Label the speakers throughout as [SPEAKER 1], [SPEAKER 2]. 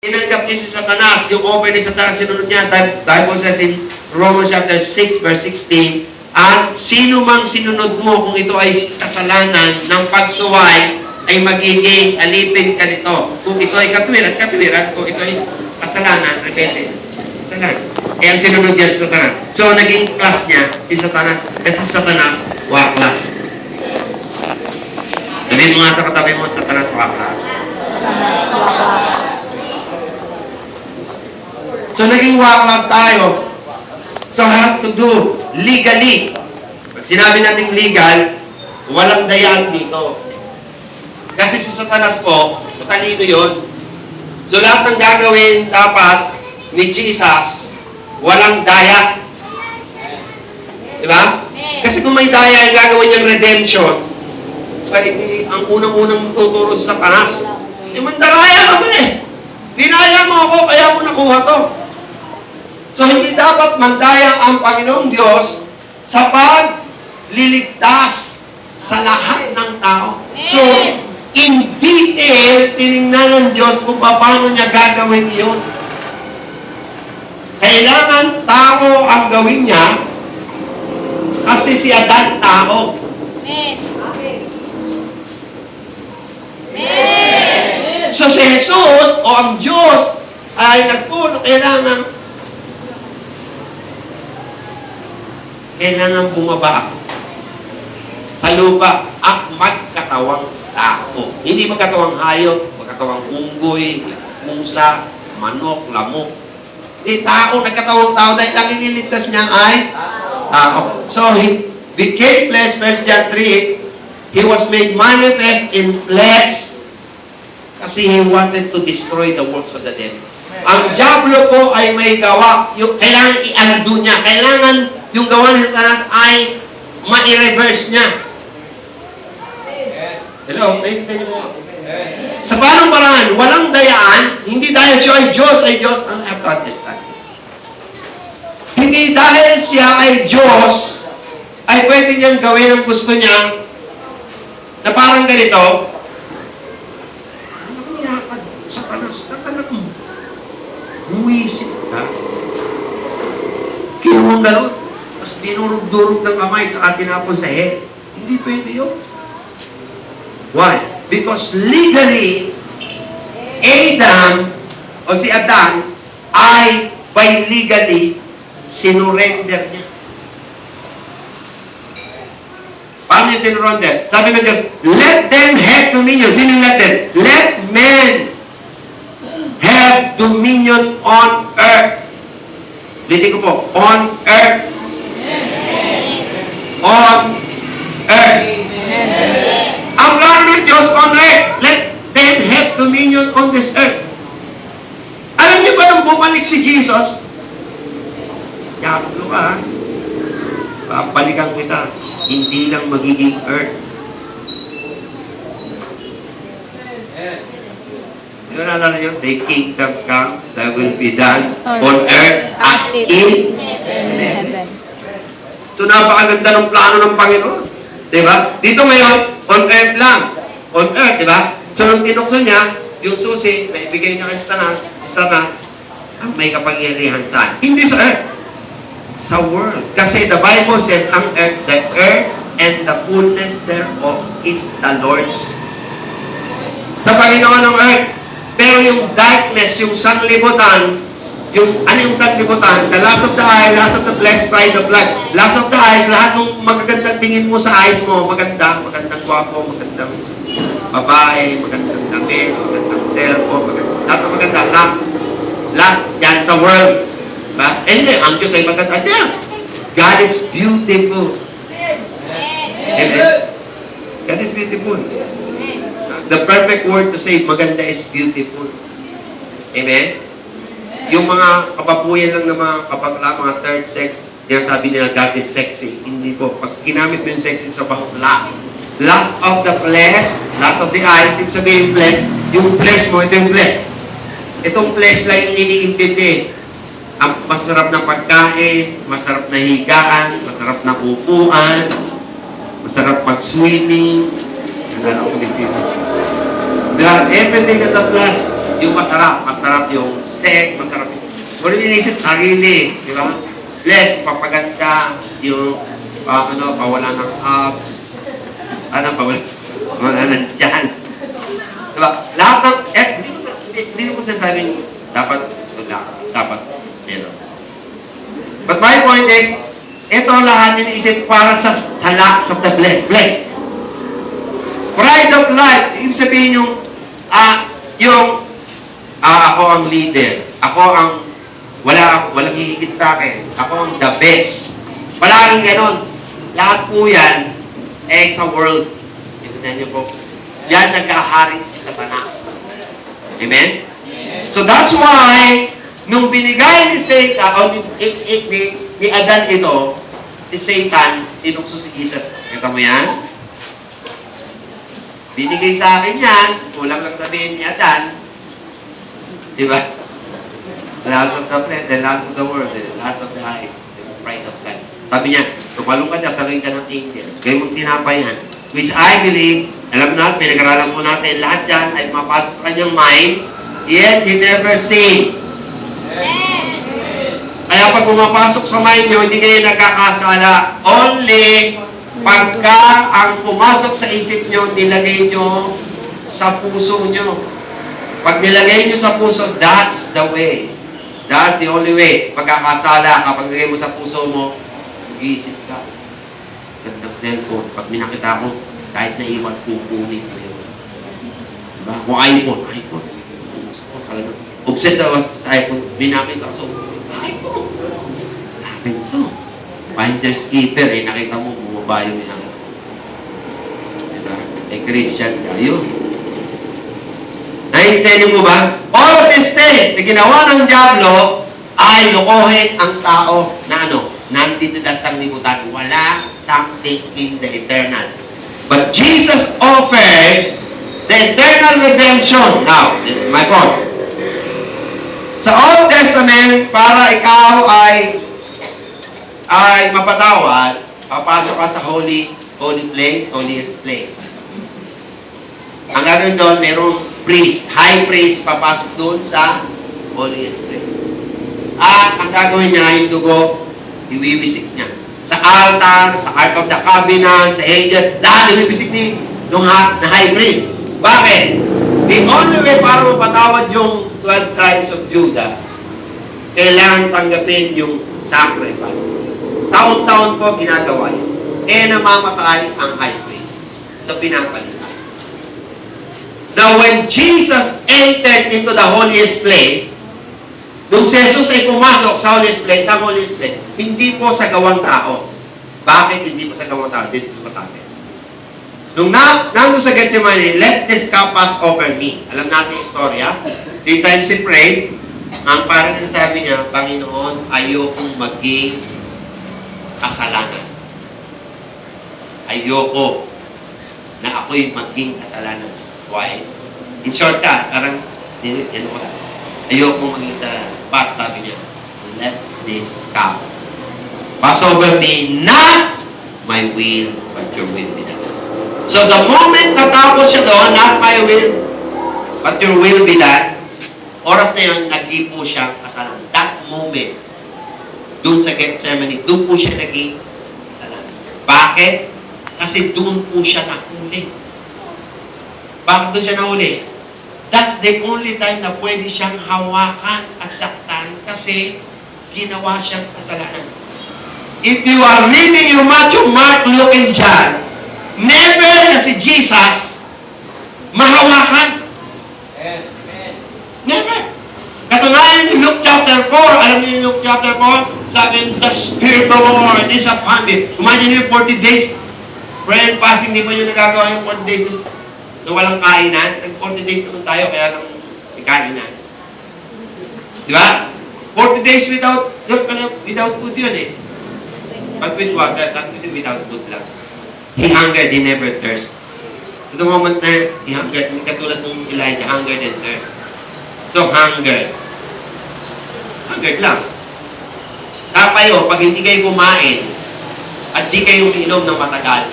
[SPEAKER 1] Tinanggap niya si Satanas, yung offer ni Satanas, sinunod niya. Bible says in Romans chapter 6, verse 16, at sino mang sinunod mo kung ito ay kasalanan ng pagsuway, ay magiging alipin ka nito. Kung ito ay katwiran, kung ito ay kasalanan, repete, kasalanan. Eh, ang sinunod niya si Satanas. So, naging class niya, si Satanas, kasi Satanas, waklas. Sabihin mo nga sa katabi mo, Satanas, waklas.
[SPEAKER 2] Satanas, waklas.
[SPEAKER 1] So, naging waklas tayo. So, have to do legally. Pag sinabi natin legal, walang dayaan dito. Kasi si Satanas po, matalino yun. So, lahat ng gagawin dapat ni Jesus, walang daya. Diba? Kasi kung may daya, yung gagawin niyang redemption, ay, ang unang-unang tuturo sa Satanas, mandaraya ka pala eh. Dinaya mo ako, kaya mo nakuha to. So, hindi dapat mandaya ang Panginoong Diyos sa pagliligtas sa lahat ng tao. So, in detail, tinignan ng Diyos kung paano niya gagawin yun. Kailangan tao ang gawin niya kasi si Adan tao. So, si Jesus o ang Diyos ay nagpuno, kailangan bumaba sa lupa at magkatawang tao. Hindi magkatawang hayop, magkatawang unggoy, musa, manok, lamok. Hindi tao, nagkatawang tao dahil ang iniligtas niya ay tao. So, he became flesh, 1 John 3, he was made manifest in flesh kasi he wanted to destroy the works of the devil. Ang diablo po ay may gawa. Kailangan i-undo niya. Kailangan yung gawa ni Satanas ay ma-reverse niya. Hello? Naintindihan niyo mo? Sa parang paraan, walang dayaan, hindi dahil siya ay Diyos, ang have to understand. Hindi dahil siya ay Diyos, ay pwede niyang gawin ang gusto niya na parang ganito. Ano kaya pag Satanas, tatanap mo? Huwisip ka. Kinuhang gano'n. Tapos dinurog-durog ng kamay at tinapon sa head. Hindi pwede yun. Why? Because legally, Adam o si Adan ay by legally sinurrender niya. Paano niya sinurrender? Sabi ng Diyos, let them have dominion. Sino let them? Let men have dominion on earth. Ulitin ko po, on earth. On earth. Ang plano ng Diyos on earth, let them have dominion on this earth. Alam niyo ba nung bumalik si Jesus? Yaklo ka, papalikan kita, hindi lang magiging earth. Ano naalala niyo? The kingdom come, that will be done on earth as in heaven. So, napakaganda ng plano ng Panginoon. Diba? Dito ngayon, on earth lang. On earth, diba? So, nung tinukso niya, yung susi, na ibigay niya kay Satanas, ang may kapangyarihan saan? Hindi sa earth. Sa world. Kasi the Bible says, ang earth, the earth and the fullness thereof is the Lord's. Sa Panginoon ng earth. Pero yung darkness, yung sanglibutan, ano yung sanglibutan? The lust of the eye, lust of the flesh, pride of life. Lust of the eyes, lahat ng magagandang tingin mo sa eyes mo, magandang gwapo, magandang babae, magandang damit, magandang cellphone, lahat ng maganda. Lust, yan sa world. Diba? Hindi, ang Diyos ay maganda. Yeah. God is beautiful. Amen. God is beautiful. The perfect word to say maganda is beautiful. Amen? Yung mga kapapuyan lang ng mga kapakla, mga third sex, sinasabi nila God is sexy. Hindi po. Pag ginamit mo yung sexy, it's about lust. Lust of the flesh, lust of the eyes, ibig sabihin flesh, yung flesh mo, ito yung flesh. Itong flesh lang yung iniintindi. Ang masarap na pagkain, masarap na higaan, masarap na upuan, masarap mag-swimming. Nalala ko ni Sino. Everything at the flesh Yung masarap. Masarap yung sex, masarap yung... Kung iniisip, sarili. Di ba? Bless, papaganda. Yung, pawala ng abs. Wala ng tiyan. Diba? Lahat ng, hindi ko sinasabing dapat, meron. But my point is, ito lahat yung isip para sa lacks of the blessed. Pride of life, ibig sabihin yung, ako ang leader, ako ang, walang hihigit sa akin, ako ang the best. Palaging ganon. Lahat po yan, sa world. Tignan niyo po. Yan nagkahari si Satanas. Amen? So that's why, nung binigay ni Satan, o ni Adan ito, si Satan, tinukso si Jesus. Kita mo yan? Binigay sa akin yan, kulang lang sabihin ni Adan. Di ba? The last of the flesh, the last of the world, the last of the eyes, the pride of life. Sabi niya, tumalong ka dyan, saluhin ka ng angel. Kaya mong tinapay yan. Which I believe, alam natin, pinag-aralan po natin, lahat yan ay mapasok sa kanyang mind, yet he never seen. Kaya pag pumapasok sa mind nyo, hindi kayo nagkakasala. Only pagka ang pumasok sa isip nyo, nilagay nyo sa puso nyo. Pag nilagay nyo sa puso, that's the way. That's the only way. Pagkakasala, kapag nilagay mo sa puso mo, mag-iisip ka. Gandang cellphone. Pag minakita ko, kahit na iwan, kukunin ko yun. Diba? Kung iPhone. Talagang obsessed ako sa iPhone. Binakit ako. So, iPhone. Akin to. Finder's keeper. Nakita mo, bumaba yung yan. Diba? Christian kayo. Naintindihan mo ba? All of these things na ginawa ng Diablo ay lokohin ang tao na nandito na sa sanglibutan. Wala something in the eternal. But Jesus offered the eternal redemption. Now, this is my point. Sa Old Testament, para ikaw ay mapatawad, papasok ka sa holy place, holiest place. Ang gagawin doon, merong priest, high priest, papasok doon sa holiest place. At ang gagawin niya, yung dugo, iwiwisik niya. Sa altar, sa Ark of the Covenant, sa angel, lahat iwiwisik ni na high priest. Bakit? The only way para mapatawad yung 12 tribes of Judah, kailangan tanggapin yung sacrifice. Taon-taon po ginagawa yun. Namamatay ang high priest. So, pinapalitan. Now, when Jesus entered into the holiest place, nung si Jesus ay pumasok sa holiest place, hindi po sa gawang tao. Bakit hindi po sa gawang tao? This is what happened. Nung nandun sa Gethsemane, let this cup pass over me. Alam natin yung istorya. 3 times he prayed. Ang parang sinasabi niya, Panginoon, ayokong maging kasalanan. Ayoko na ako'y maging kasalanan. Why? In short ka, parang, ayokong maging kasalanan. But sabi niya, let this cup pass over me, not my will, but your will be done. So the moment natapos siya doon, not my will, but your will be done, oras na yun, naging po siyang kasalanan. That moment, doon sa Gethsemane, doon po siya naging kasalanan. Bakit? Kasi doon po siya nahuli. Bakit doon siya nahuli? That's the only time na pwede siyang hawakan at saktan kasi ginawa siyang kasalanan. If you are reading your Matthew, Mark, Luke, and John, never na si Jesus mahawakan. Never. Katunayan yung Luke chapter 4, alam niyo yung Luke chapter 4, sabi, the Spirit of the Lord is upon me. Kumain niyo yung 40 days, prayer and fasting, di ba yung nagagawa yung 40 days na walang kainan? Nag-40 days naman tayo, kaya lang may kainan. Di ba? 40 days without food yun eh. But with water, sabi kasi without food lang. He hungered, he never thirst. So the moment na he hungered, katulad ng Elijah, hungered and thirst. So hungered. Hungered lang. Kapayo, pag hindi kayo kumain, at di kayo uminom ng matagal,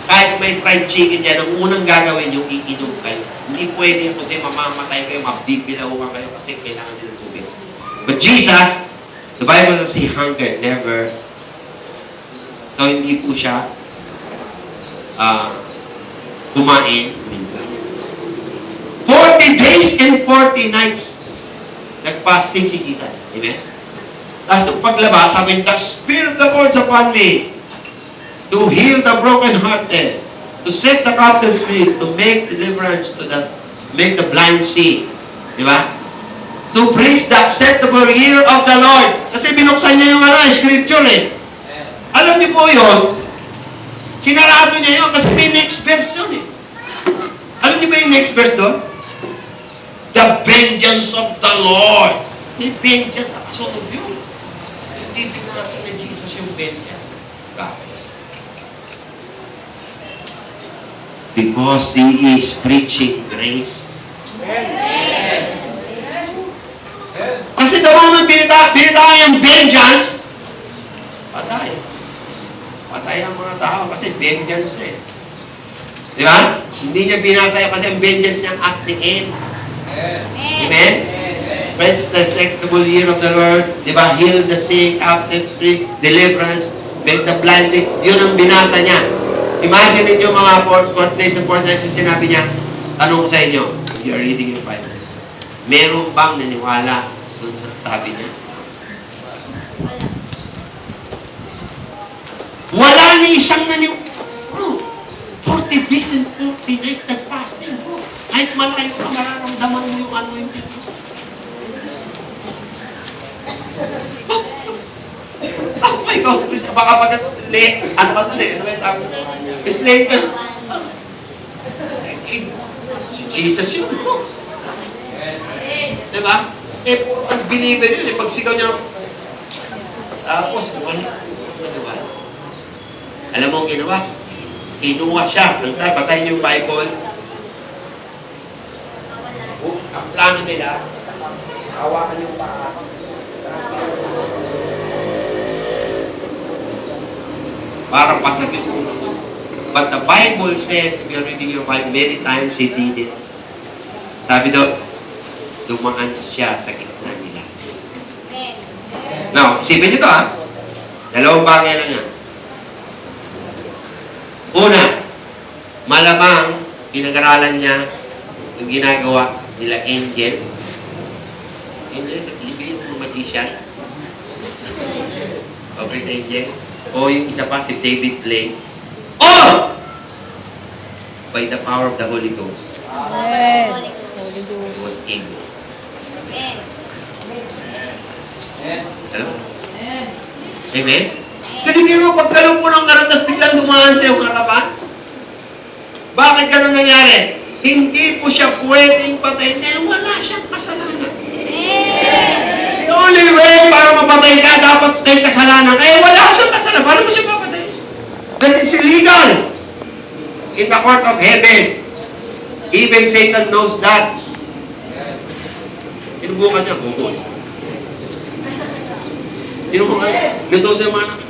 [SPEAKER 1] kahit may fried chicken dyan, ang unang gagawin yung iinom kayo. Hindi hindi pwede yung puti, mamamatay kayo, mabibilauhan kayo kasi kailangan nila tubig. But Jesus, the Bible says he hungered, never. So, hindi po siya kumain. 40 days and 40 nights nag-fasting si Jesus. Amen? Tapos yung paglabas, sabi, the Spirit of the Lord is upon me to heal the brokenhearted, to set the captives free, to make deliverance, make the blind see. Di ba? To preach the acceptable year of the Lord. Kasi binuksan niya yung scripture eh. Alam niyo po yun, sinarado niya yun kasi may next verse yun eh. Alam niyo ba yung next verse doon? The vengeance of the Lord. May vengeance sa kasunod yun. Hindi natin na Jesus yung vengeance. Bakit? Because He is preaching grace. Amen. Kasi daw naman binita yung vengeance, patay. Patay ang mga tao kasi vengeance eh. Di ba? Hindi niya binasa kasi ang vengeance niya at the end. Amen? Friends, the acceptable year of the Lord, di ba? Heal the sick, captive free, deliverance, make the blind see. Yun ang binasa niya. Imagine ninyo mga 4 days and 4 nights yung sinabi niya, tanong ko sa inyo, if you are reading your Bible, meron bang naniwala dun sa sabi niya? Wala ni isang naniwala. Bro, 40 days and 40 nights na fasting, bro. Kahit malayo ka, mararamdaman mo yung ano yung dito. Oh my God, baka pag late, ano ba ito eh? Ano ba yung tawag? It's late ka. Si Jesus yun, bro. Diba? Eh, puro ang believe yun eh. Pag sigaw niya, tapos, diba? Alam mo ang ginawa? Kinuha siya. Basahin niyo yung Bible. Ang plano nila, hawakan yung paa. Para pasagin mo. But the Bible says, if you're reading your Bible, many times he did it. Sabi daw, dumaan siya sa gitna nila. Now, isipin nyo ito dalawang bagay lang yan. Una, malamang pinag-aralan niya yung ginagawa nila angel. Angel sa TV, yung magician. Okay sa angel. O yung isa pa, si David Blaine. Or, by the power of the Holy Ghost.
[SPEAKER 2] Amen. Holy
[SPEAKER 1] He
[SPEAKER 2] Ghost.
[SPEAKER 1] was able. Hello? Amen? Kasi biro, pagkalong mo ng karatas, biglang dumaan sa iyong harapan. Bakit ganun nangyari? Hindi po siya pwedeng patayin dahil wala siyang kasalanan. The only way para mapatay ka, dapat may kasalanan. Eh, wala siyang kasalanan. Paano mo siya papatay? That is illegal. In the court of heaven. Even Satan knows that. Tinubukan niya, bukod. Tinubukan niya. Ganito sa mga anak.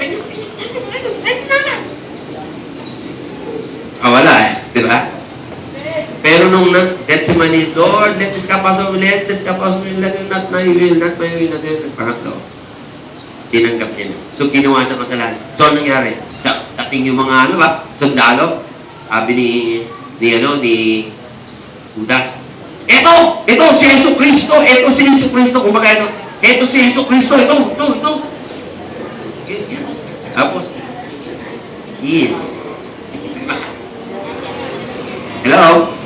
[SPEAKER 1] Wala eh. Diba? Pero nung Gethsemane, Lord, let this cup pass over, let this cup pass over, let it not my will, not my will, not my will. Pangatlo, tinanggap niya. So, ginawa siya kasalanan. So, anong nangyari? Dating yung mga sundalo, sabi ni Judas, ito, si Yesu Cristo, si Yesu Cristo, kumbaga ito si Yesu Cristo, ito. Tapos, yes. Hello?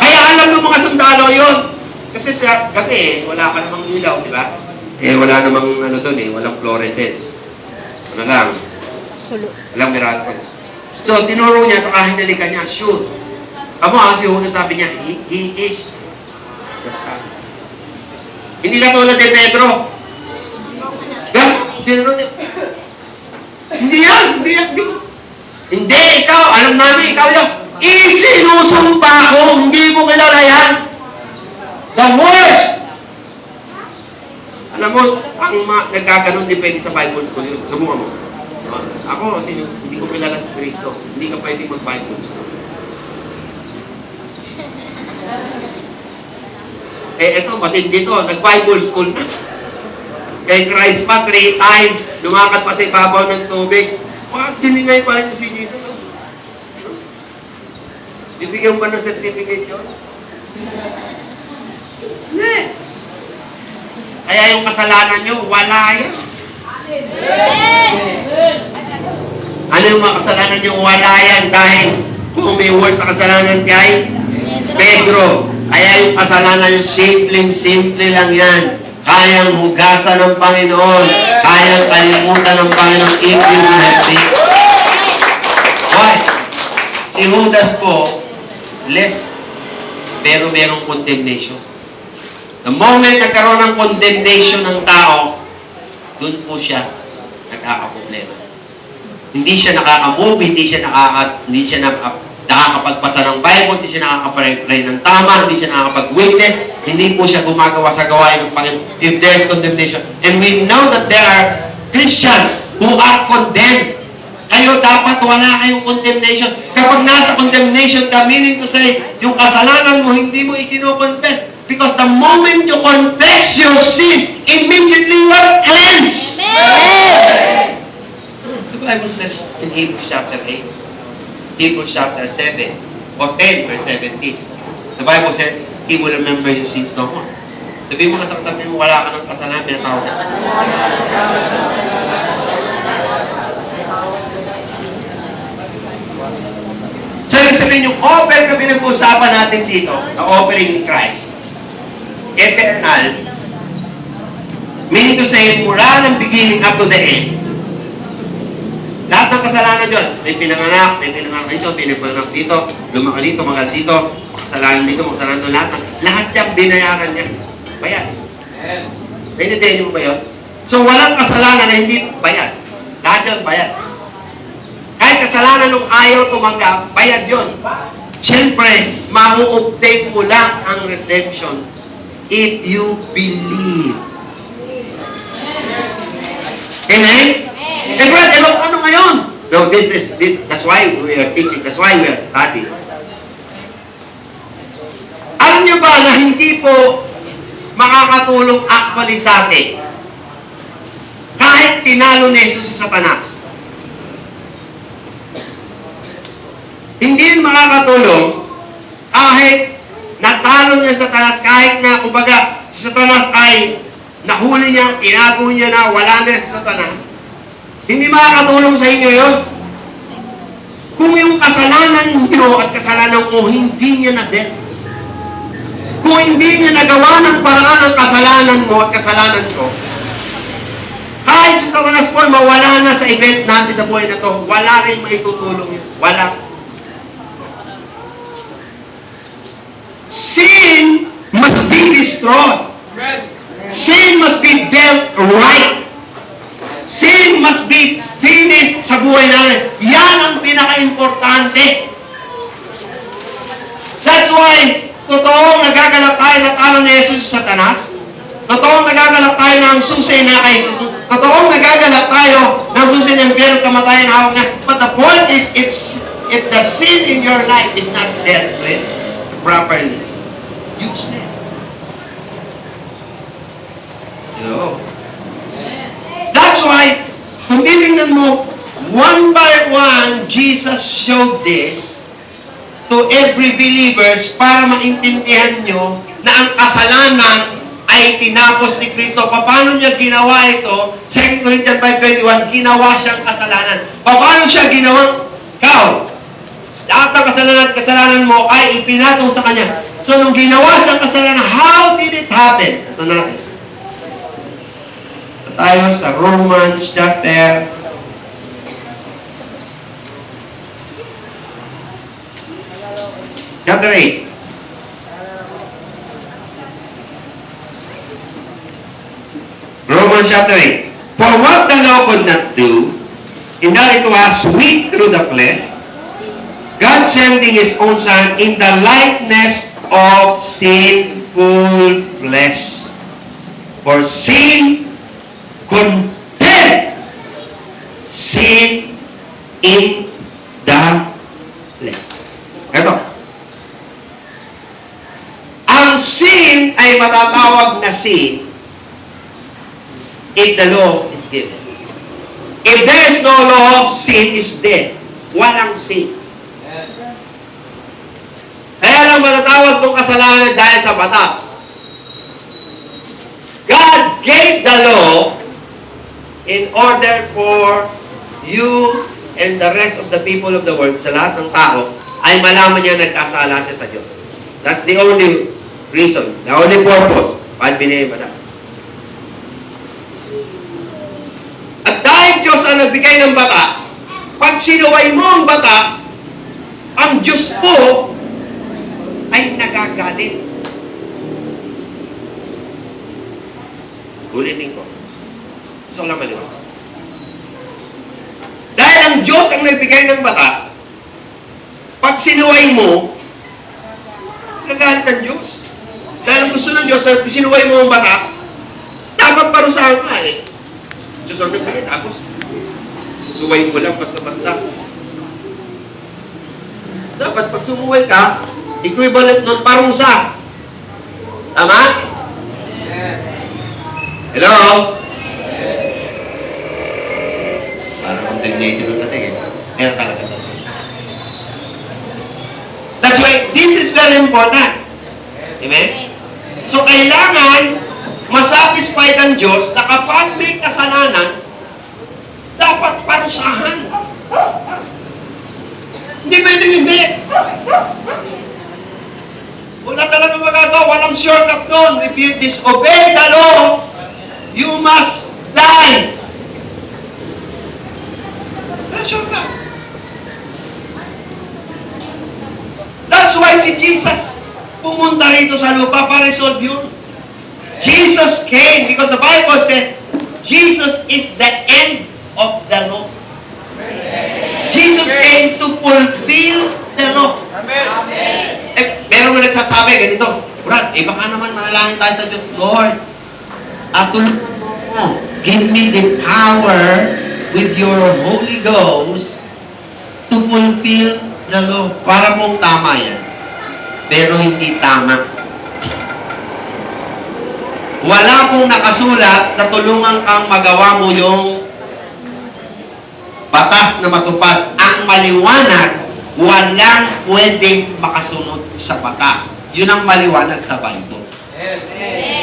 [SPEAKER 1] Kaya alam ng mga sundalo yun. Kasi sa gabi wala ka namang ilaw, di ba? Wala namang walang fluorescent. Ano lang?
[SPEAKER 2] Sulo.
[SPEAKER 1] Walang miracle. So, tinuro niya, kahit nalika niya, shoot. Kamo si Judas sabi niya, he is the Son. Hindi na tulad ni Pedro. Sinunod niya. Hindi yan. Hindi, ikaw. Alam namin, ikaw yan. Isinusumpa ko, hindi mo kilala yan. The worst! Alam mo, ang nagkaganon depende sa Bible school. Subukan mo. Ako, kasi hindi ko kilala si Kristo. Hindi ka pwede mag-Bible school. eto, matindi to. Nag-Bible school na. Kay Christ pa, 3 times. Lumakad pa sa ibabaw ng tubig. Diningay pa rin si Jesus. Bibigyan ba ng certificate yun? Hindi. Kaya yung kasalanan nyo, wala yan. Ano yung mga kasalanan nyo? Wala yan. Dahil kung may words sa kasalanan kay Pedro. Kaya yung kasalanan nyo, simple lang yan. Kayang hugasan ng Panginoon. Kayang kalimutan ng Panginoon if you have it. Why? Si Judas po, less, pero merong condemnation. The moment nagkaroon ng condemnation ng tao, dun po siya nagkakaproblema. Hindi siya nakaka-move, hindi siya nakakapagpasa ng Bible, hindi siya nakakapag-pray ng tama, hindi siya nakakapag-witness, hindi po siya gumagawa sa gawain ng Panginoon if there's condemnation. And we know that there are Christians who are condemned. Kayo dapat wala kayong condemnation. Kapag nasa condemnation ka, meaning to say, yung kasalanan mo, hindi mo ikino-confess. Because the moment you confess your sin, immediately you are cleansed.
[SPEAKER 2] Amen.
[SPEAKER 1] The Bible says in Hebrews chapter 8, Hebrews chapter 7, or 10, verse 17. The Bible says, He will remember your sins no more. Sabihin mo na sa katabi mo, wala ka ng kasalanan, pinatawag ka. So, yung sabihin yung offer na pinag-uusapan natin dito, the offering ni Christ, eternal, meaning to say, mula ng beginning up to the end, lahat ng kasalanan dyan, may pinanganak dito, pinanganak dito, lumaka dito, magal dito, makasalanan dito, makasalanan doon, lahat yan, binayaran niya. Bayad. Naintindihan mo ba yun? So, walang kasalanan na hindi bayad. Lahat yun, bayad. Kahit kasalanan nung ayaw tumanggap, bayad yun. Siyempre, ma-obtain mo lang ang redemption if you believe. Amen? Eh, Brad, ano ngayon? No, that's why we are teaching, that's why we are studying. Alam niyo ba na hindi po makakatulong actually sa atin kahit tinalo ni Jesus si Satanas? Hindi yun makakatulong kahit natalo niya sa Satanas, kahit na, kumbaga, si Satanas ay nahuli niya, tinago niya na, wala na si Satanas. Hindi makakatulong sa inyo yun. Kung yung kasalanan niyo at kasalanan ko, hindi niya na-death. Kung hindi niya nagawa ng paraan ang kasalanan mo at kasalanan ko, kahit si Satanas po, mawala na sa event natin sa buhay na to, wala rin maitutulong yun. Wala. Sin must be destroyed. Sin must be dealt right. Sin must be finished sa buhay natin. Yan ang pinaka-importante. That's why, totoong nagagalak tayo na talo ni Jesus sa Satanas. Totoong nagagalak tayo ng susi na kay Jesus. Totoong nagagalak tayo ng susi ng impyerno kamatayan na hawak niya. But the point is, if the sin in your life is not dealt with properly, useless. That's why, kung titingnan mo, one by one, Jesus showed this to every believers para maintindihan nyo na ang kasalanan ay tinapos ni Kristo. Paano niya ginawa ito? 2 Corinthians 5:21, ginawa siyang kasalanan. Paano siya ginawang ikaw? Lahat ng kasalanan mo ay ipinatong sa Kanya. So, nung ginawa siyang kasalanan, how did it happen? Ito natin. Ito tayo sa Romans chapter 8. Romans chapter 8. For what the law could not do, in that it was weak through the flesh, God sending His own Son in the likeness of sinful flesh. For sin condemned sin in the flesh. Ito. Ang sin ay na sin if the law is given. If there is no law, sin is dead. Walang sin. Kaya lang matatawag itong kasalanan dahil sa batas. God gave the law in order for you and the rest of the people of the world, sa lahat ng tao, ay malaman niya nagkasala siya sa Diyos. That's the only reason, the only purpose, bakit binigay ba na? At dahil Diyos ang nagbigay ng batas, pag sinuway mo ang batas, ang Diyos po ay nagagalit. Ulitin ko. So lang maliwan. Dahil ang Diyos ang nagbigay ng batas, pag sinuway mo, nagagalit ang Diyos. Dahil ang gusto ng Diyos, pag sinuway mo ang batas, dapat parusahan ka eh. Diyos ang nagbigay, tapos susuway mo lang basta-basta. Dapat pag sumuway ka, equivalent ng parusa. Tama? Hello? Parang condemnation ng dating eh. Meron talaga ito. That's why this is very important. Amen? So, kailangan masatisfied ang Diyos na kapag may kasalanan, dapat parusahan. Hindi pwedeng hindi. Wala talaga magagawa. Walang shortcut doon. If you disobey the law, you must die. Walang shortcut. That's why si Jesus pumunta rito sa lupa para resolve yun. Jesus came because the Bible says Jesus is the end of the law. Jesus came to fulfill the law. Meron mo nagsasabi, ganito, Brad, baka naman manalangin tayo sa Diyos, Lord, give me the power with your Holy Ghost to fulfill the law. Para mong tama yan. Pero hindi tama. Wala pong nakasulat na tulungan kang magawa mo yung batas na matupad. Ang maliwanag, walang pwedeng makasunod sa batas. Yun ang maliwanag sa Bible.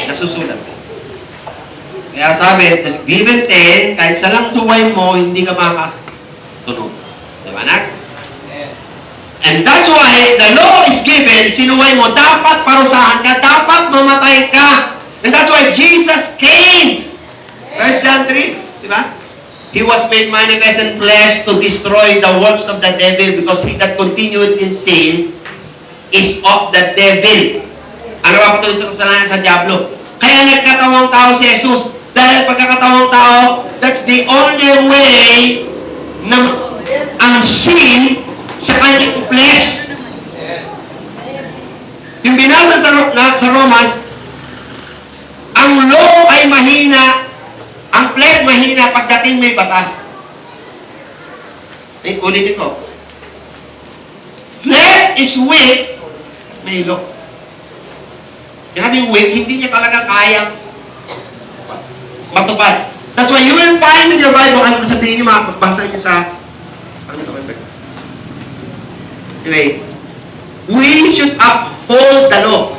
[SPEAKER 1] Nasusulat. Kaya sabi, given 10, kahit sa lang tuway mo, hindi ka makatunog. Diba na? And that's why the law is given, sinuway mo, dapat parusahan ka, dapat mamatay ka. And that's why Jesus came. 1 John 3, diba? He was made manifest in flesh to destroy the works of the devil because he that continued in sin is of the devil. Ano ba patuloy sa kasalanan sa Diablo? Kaya nagkatawang tao si Jesus. Dahil pagkakatawang tao, that's the only way na ang sin sa kanyang flesh. Yung binasa sa Romans, ang law ay mahina, ang flesh mahina pagdating may batas. Ulitin ko. Flesh is weak, may law. Sinabing weak, hindi niya talaga kayang matupad. That's why you will find in your Bible, ano sabihin niyo mga pagbasa niyo sa, anyway, we should uphold the law.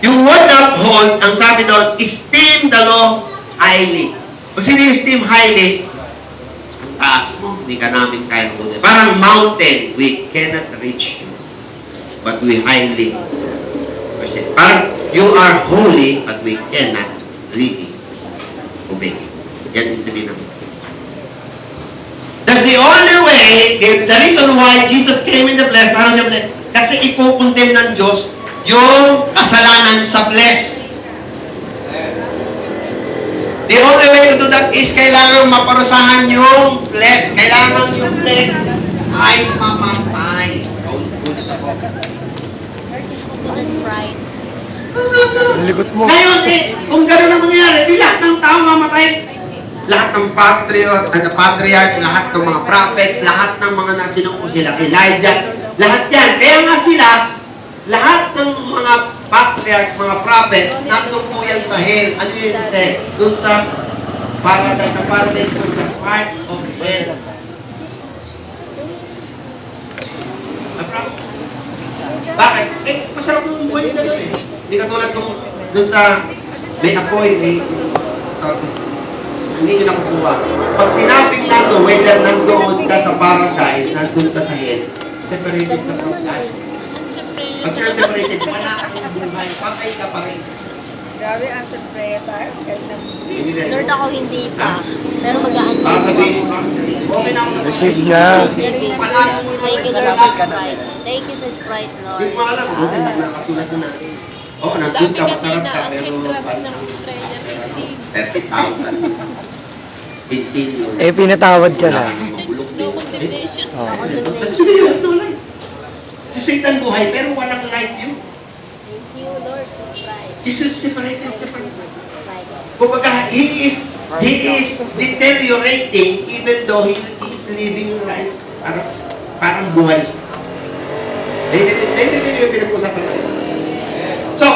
[SPEAKER 1] Yung word uphold, ang sabi doon, esteem the law highly. Pag sini-esteem highly, ang taas mo, hindi ka namin kaya mo. Parang mountain, we cannot reach you. But we highly worship. Parang, you are holy, but we cannot really obey. Yan yung sabihin namin. That's the only way, the reason why Jesus came in the flesh, parang yung flesh, kasi ipupundin ng Diyos yung kasalanan sa flesh. The only way to do that is kailangan maparusahan yung flesh. Kailangan yung flesh ay mamatay.
[SPEAKER 3] Ligot mo.
[SPEAKER 1] Ngayon, kung gano'n ang mangyayari, di lahat ng tao mamatay. Lahat ng patriarch, lahat ng mga prophets, lahat ng mga nasinong sila, Elijah, lahat yan. Kaya nga sila, Lahat ng mga patriarchs, mga prophets, nandun po yan sa hell. Ano yun say? Doon sa paradise, doon sa part of hell. Bakit? Eh, masarap ng buhay nila doon eh. Hindi katulad doon sa may apoy, may hindi nyo nakukuha. Pag sinabing nando, whether nandoon ka sa paradise, nandun ka sa hell, separated ka from God. Pag you're separated, wala kang buhay. Patay ka pa rin.
[SPEAKER 2] Grabe, answer prayer tayo.
[SPEAKER 1] Hindi rin.
[SPEAKER 4] Lord, ako hindi pa. Pero mag-aantay
[SPEAKER 1] Baka
[SPEAKER 4] ko.
[SPEAKER 1] sabihin mo, okay na ako.
[SPEAKER 3] Receive na.
[SPEAKER 4] Thank you sa Sprite. Thank you sa Sprite,
[SPEAKER 1] Hindi
[SPEAKER 4] Lord.
[SPEAKER 1] mo alam, hindi mo nakasulat na natin. Oo, nandun ka, masarap ka, pero 30,000. 15 yun.
[SPEAKER 3] Eh, pinatawad ka na.
[SPEAKER 1] Mabulok din.
[SPEAKER 3] Oh.
[SPEAKER 1] Kasi you have no life. Si Satan buhay, pero walang life yun.
[SPEAKER 4] Thank you, Lord, sa Sprite.
[SPEAKER 1] He's separated.
[SPEAKER 4] Sprite.
[SPEAKER 1] Kumbaga, he is deteriorating even though he is living life parang buhay. Naiintindihan yung pinag-usapan natin. So,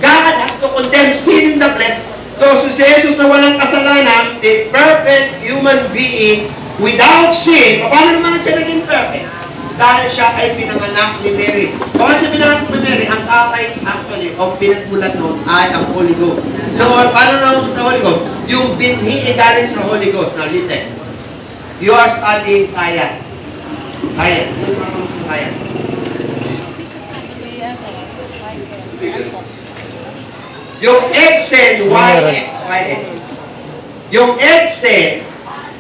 [SPEAKER 1] God has to condemn sin in the flesh. So, si Jesus na walang kasalanan, the perfect human being without sin, paano naman siya naging perfect? Dahil siya ay pinanganak ni Mary. Paano siya pinanganak ni Mary? Ang tatay actually, o pinagmulan nun, ay ang Holy Ghost. So, paano naman sa Holy Ghost? Yung binhi ay galing sa Holy Ghost. Now, listen. You are studying science. Science. Ano pa sa science? Yung egg cell, YX. Yung egg cell,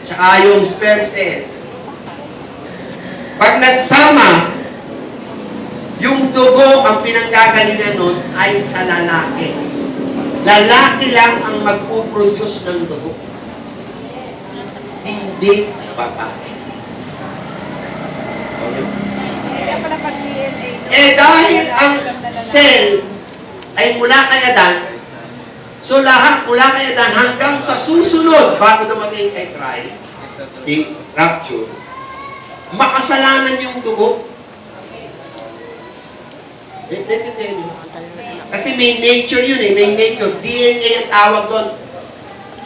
[SPEAKER 1] tsaka yung sperm cell. Pag nagsama, yung dugo ang pinanggagalingan nun ay sa lalaki. Lalaki lang ang magpuproduce ng dugo. Hindi sa babae.
[SPEAKER 2] Kaya pala pag DNA,
[SPEAKER 1] Eh dahil ang cell ay mula kay Adan, so lahat mula kay Adan hanggang sa susunod bago dumating kay Christ, the rapture, makasalanan yung dugo. Kasi may nature yun eh, may nature. DNA ang tawag doon.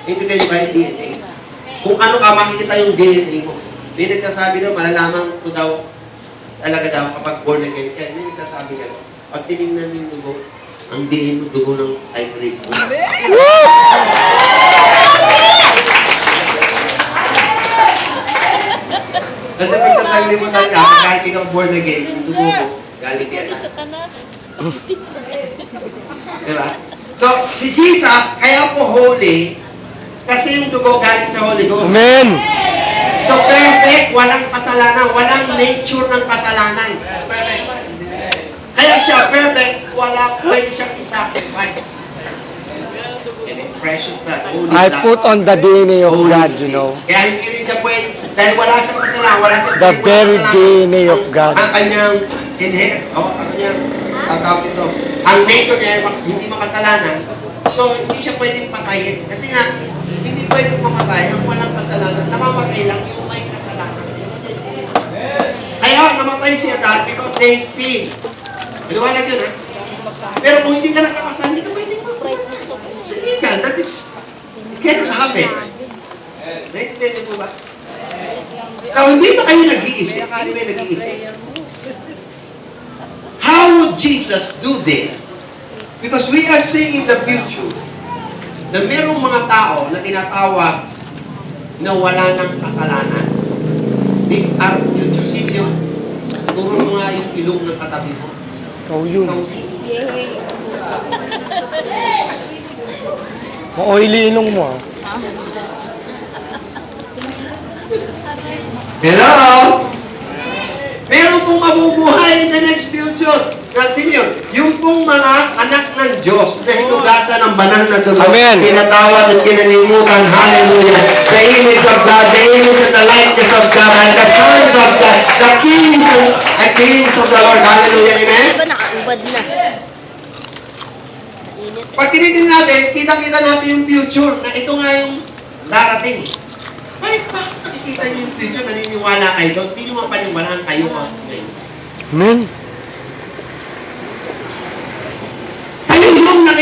[SPEAKER 1] Intindihan niyo ba yung DNA? Kung ano ka, makikita yung DNA mo. May nagsasabi daw, malalaman ko daw, talaga daw kapag born again. Kaya may nagsasabi daw, pag tinignan yung dugo, ang DNA mo dugo ng kay Cristo. Kasi pag nasaglimutan ka, kahit ikaw born again, yung dugo mo, galing yan. Diba? So, si Jesus, kaya po holy, kasi yung dugo galing sa Holy Ghost.
[SPEAKER 3] Amen!
[SPEAKER 1] So, perfect, walang kasalanan, walang nature ng kasalanan. Perfect. Kaya siya perfect, pwede siyang i-sacrifice. Precious blood, holy
[SPEAKER 3] I
[SPEAKER 1] blood.
[SPEAKER 3] put on the DNA of
[SPEAKER 1] Holy
[SPEAKER 3] God, you
[SPEAKER 1] blood.
[SPEAKER 3] know.
[SPEAKER 1] Kaya hindi rin siya pwede, dahil wala siyang kasalanan, wala siyang
[SPEAKER 3] The very DNA of God.
[SPEAKER 1] Ang kanyang ang kanyang, ang tawag ito, ang nature niya, hindi makasalanan, so hindi siya pwedeng patayin. Kasi nga, hindi pwedeng mamatay ang walang kasalanan. Namamatay lang yung may kasalanan. Kaya namatay si Adan because they sin. Maliwanag yun, ha? Pero kung hindi ka nakakasal, hindi ka pwedeng
[SPEAKER 4] Sprite gusto ko.
[SPEAKER 1] Sige ka, that is, it cannot happen. Naintindihan niyo po ba? Now, hindi na kayo nag-iisip. Hindi ba nag-iisip? How would Jesus do this? Because we are seeing in the future na merong mga tao na tinatawag na wala ng kasalanan. These are future. Sino yun? Turo mo nga yung ilong ng katabi mo.
[SPEAKER 3] Ikaw yun.
[SPEAKER 4] Yay!
[SPEAKER 3] Ma-oily ilong mo, ah.
[SPEAKER 1] Hello? Meron pong mabubuhay in the next future. Kasi yun, yung pong mga anak ng Diyos na hinugasan ng banal na dugo,
[SPEAKER 3] Amen.
[SPEAKER 1] pinatawad at kinalimutan, hallelujah. The image of God, the image and the likeness of God, and the sons of God, the kings of the Lord, hallelujah, amen?
[SPEAKER 4] Di ba nakaubad na? Mainit.
[SPEAKER 1] Pag tinitin natin, kita-kita natin yung future na ito nga yung darating. Bakit nakikita niyo yung future, naniniwala kayo doon? Hindi nyo mapaniwalaan kayo ngayon.
[SPEAKER 3] Amen?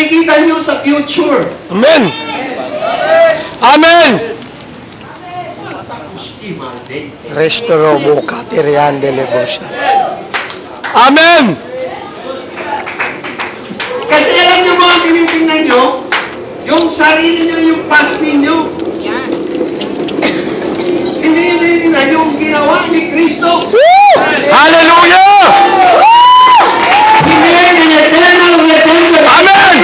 [SPEAKER 1] nakikita nyo sa future.
[SPEAKER 3] Amen. Amen. Restoro boca teriande lebosha. Amen.
[SPEAKER 1] Kasi alam nyo mga tinitingnan nyo, yung sarili nyo, yung past ninyo. Hindi nyo tinitingnan yung ginawa ni Kristo.
[SPEAKER 3] Hallelujah.
[SPEAKER 1] He made an eternal redemption.
[SPEAKER 3] Amen.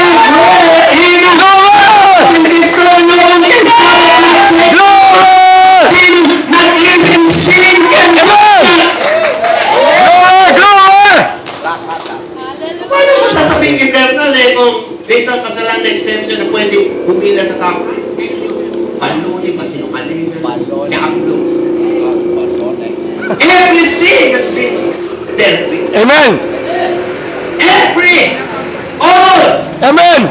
[SPEAKER 3] Glory.
[SPEAKER 1] In Kristo, no one can separate
[SPEAKER 3] Glory.
[SPEAKER 1] sin, not even sin can
[SPEAKER 3] Amen. Glory. Glory.
[SPEAKER 1] Paano mo sasabing eternal eh kung based on kasalanan na exemption na pwede humila sa tao? Paluni, masinungalingan, diablo. Every sin has been dealt with.
[SPEAKER 3] Amen.
[SPEAKER 1] All!
[SPEAKER 3] Amen.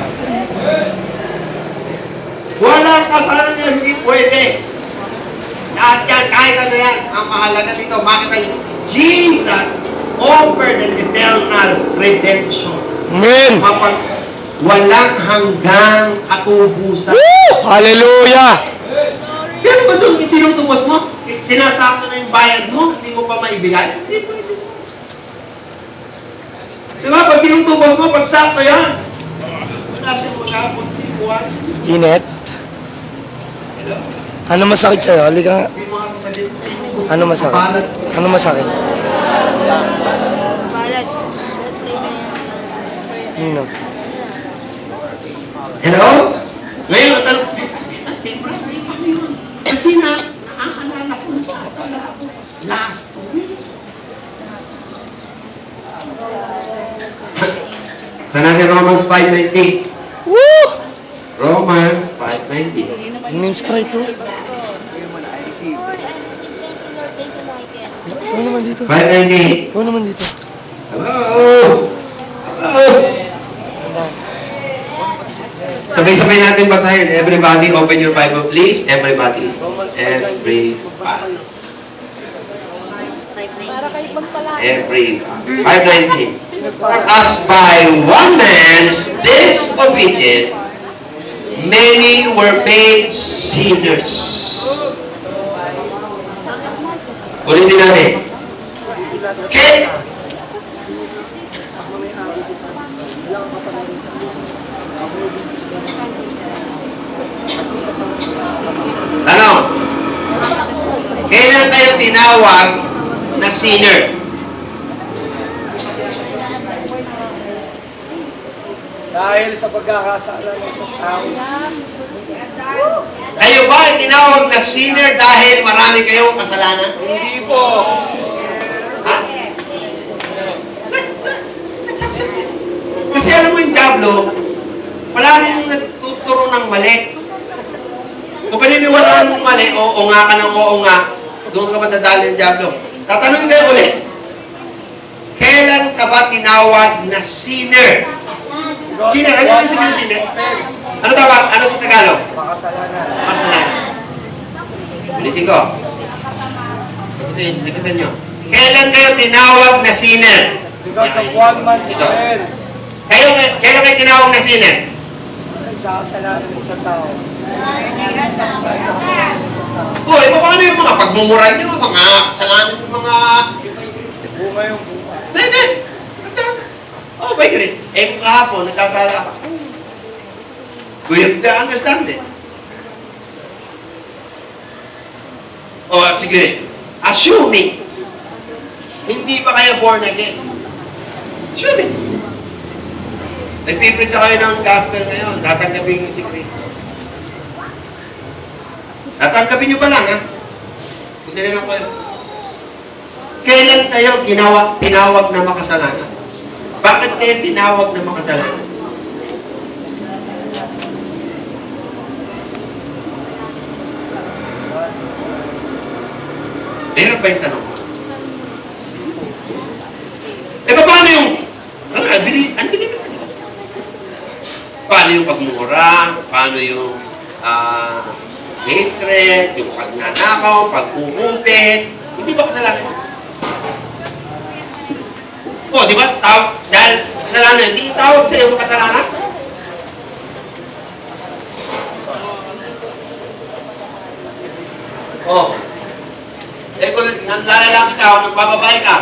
[SPEAKER 1] Walang kasalanan na hindi pwede. Lahat yan, kahit ano yan, ang mahalaga dito, makita niyo, Jesus offered an eternal redemption.
[SPEAKER 3] Amen.
[SPEAKER 1] Mapag walang hanggang katubusan.
[SPEAKER 3] Woo! Hallelujah.
[SPEAKER 1] Kaya ba doon itinutubos mo? Sinasakto na yung bayad mo, hindi mo pa maibigay? Hindi pwede. Diba? Pag tinutubos mo, pag sakto yan. Nasa mo kapon, buwan.
[SPEAKER 3] Inet. Ano masakit sa'yo? Halika nga.
[SPEAKER 1] May mga kapatid.
[SPEAKER 3] Ano masakit? Ano masakit?
[SPEAKER 4] Balag.
[SPEAKER 3] Nino?
[SPEAKER 1] Hello? Ngayon, paano yun? Kasi naaalala ko last week. Saan natin Romans 5:19?
[SPEAKER 3] Woo!
[SPEAKER 1] Romans 5:19.
[SPEAKER 3] Ining Sprite to.
[SPEAKER 4] Lord, I receive. Thank you, Lord. Thank you, Michael.
[SPEAKER 3] Ikaw naman dito.
[SPEAKER 1] 5:19.
[SPEAKER 3] Ikaw naman dito.
[SPEAKER 1] Hello? Hello? Sabay-sabay natin basahin. Everybody, open your Bible, please. Everybody. Everybody. Every 5:19. As by one man's disobedience, many were made sinners. Ulitin natin. Okay? Tanong. Kailan kayo tinawag na sinner?
[SPEAKER 3] Dahil sa pagkakasala ng isang tao.
[SPEAKER 1] Kayo ba ay tinawag na sinner dahil marami kayong kasalanan?
[SPEAKER 3] Hindi po.
[SPEAKER 1] Ha? Let's accept this. Kasi alam mo yung Diablo, palagi yung nagtuturo ng mali. Kung paniniwalaan mo mali, oo nga ka ng oo nga, doon ka matadali ng Diablo. Tatanungin kayo ulit. Kailan ka ba tinawag na sinner? Sinner? Ano yung sinner? Ano tawag? Ano sa Tagalog?
[SPEAKER 3] Makasalanan.
[SPEAKER 1] Kasalanan. Ulitin ko. Sagutin nyo. Kailan kayo tinawag na sinner?
[SPEAKER 3] Because of one man's offense.
[SPEAKER 1] Kailan kayo tinawag na sinner?
[SPEAKER 3] Sa kasalanan ng isang tao.
[SPEAKER 1] Hoy, paano yung mga pagmumuran nyo, mga kasalanan, mga...
[SPEAKER 3] Bunga yung bunga.
[SPEAKER 1] Hindi. Oh, by grace. Eh, kung kahapon, nagkasala ka. We have to understand it. Oh, sige. Assuming, hindi pa kayo born again. Assuming. Nagpipreach kayo ng gospel ngayon, tatanggapin niyo si Kristo. Tatanggapin niyo pa lang, ha? Hindi naman kayo. Kailan kayo tinawag na makasalanan? Bakit kayo tinawag na makasalanan? Meron pa yung tanong ko. Paano yung... Ano bilib? Paano yung pagmura? Paano yung hatred, yung pagnanakaw, pagkukupit? Hindi ba kasalanan? Oh, di ba? Dahil kasalanan, hindi tawag sa iyo kasalanan? Oh. Eh kung nanlalaki ka o nagbababae ka,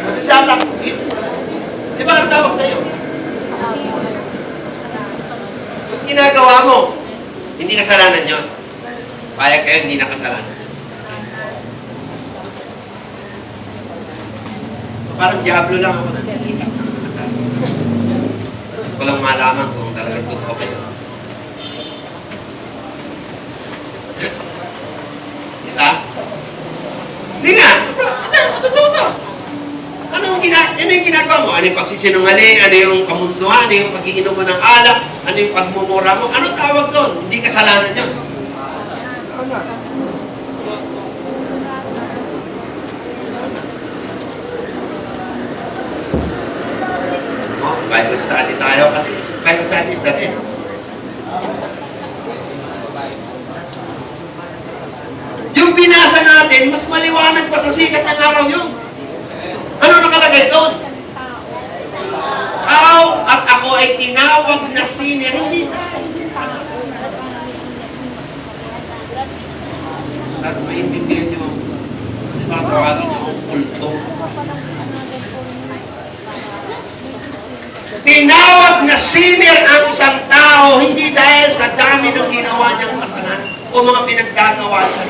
[SPEAKER 1] matitatak. Di ba ang tawag sa'yo? Kung ginagawa mo, hindi kasalanan yun. Payag kayo, hindi na kasalanan. Parang diablo lang ako nanilikas ng kasal. Gusto ko lang malaman kung talagang totoo kayo. Diba? Hindi nga. Totoo. Ano yung ginagawa mo? Ano yung pagsisinungaling? Ano yung kamunduhan? Ano yung pag-iinom mo ng alak? Ano yung pagmumura mo? Ano tawag doon? Hindi kasalanan yun. Oh, Bible study tayo kasi Bible study is the best. Yung binasa natin, mas maliwanag pa sa sikat ng araw yun. Ano nakalagay doon? Tao at ako ay tinawag na sinner. Hindi na. At maintindihan nyo. Diba tawagin nyo? Kulto. Tinawag na sinner ang isang tao, hindi dahil sa dami ng ginawa niyang kasalanan o mga pinagkagawa niya.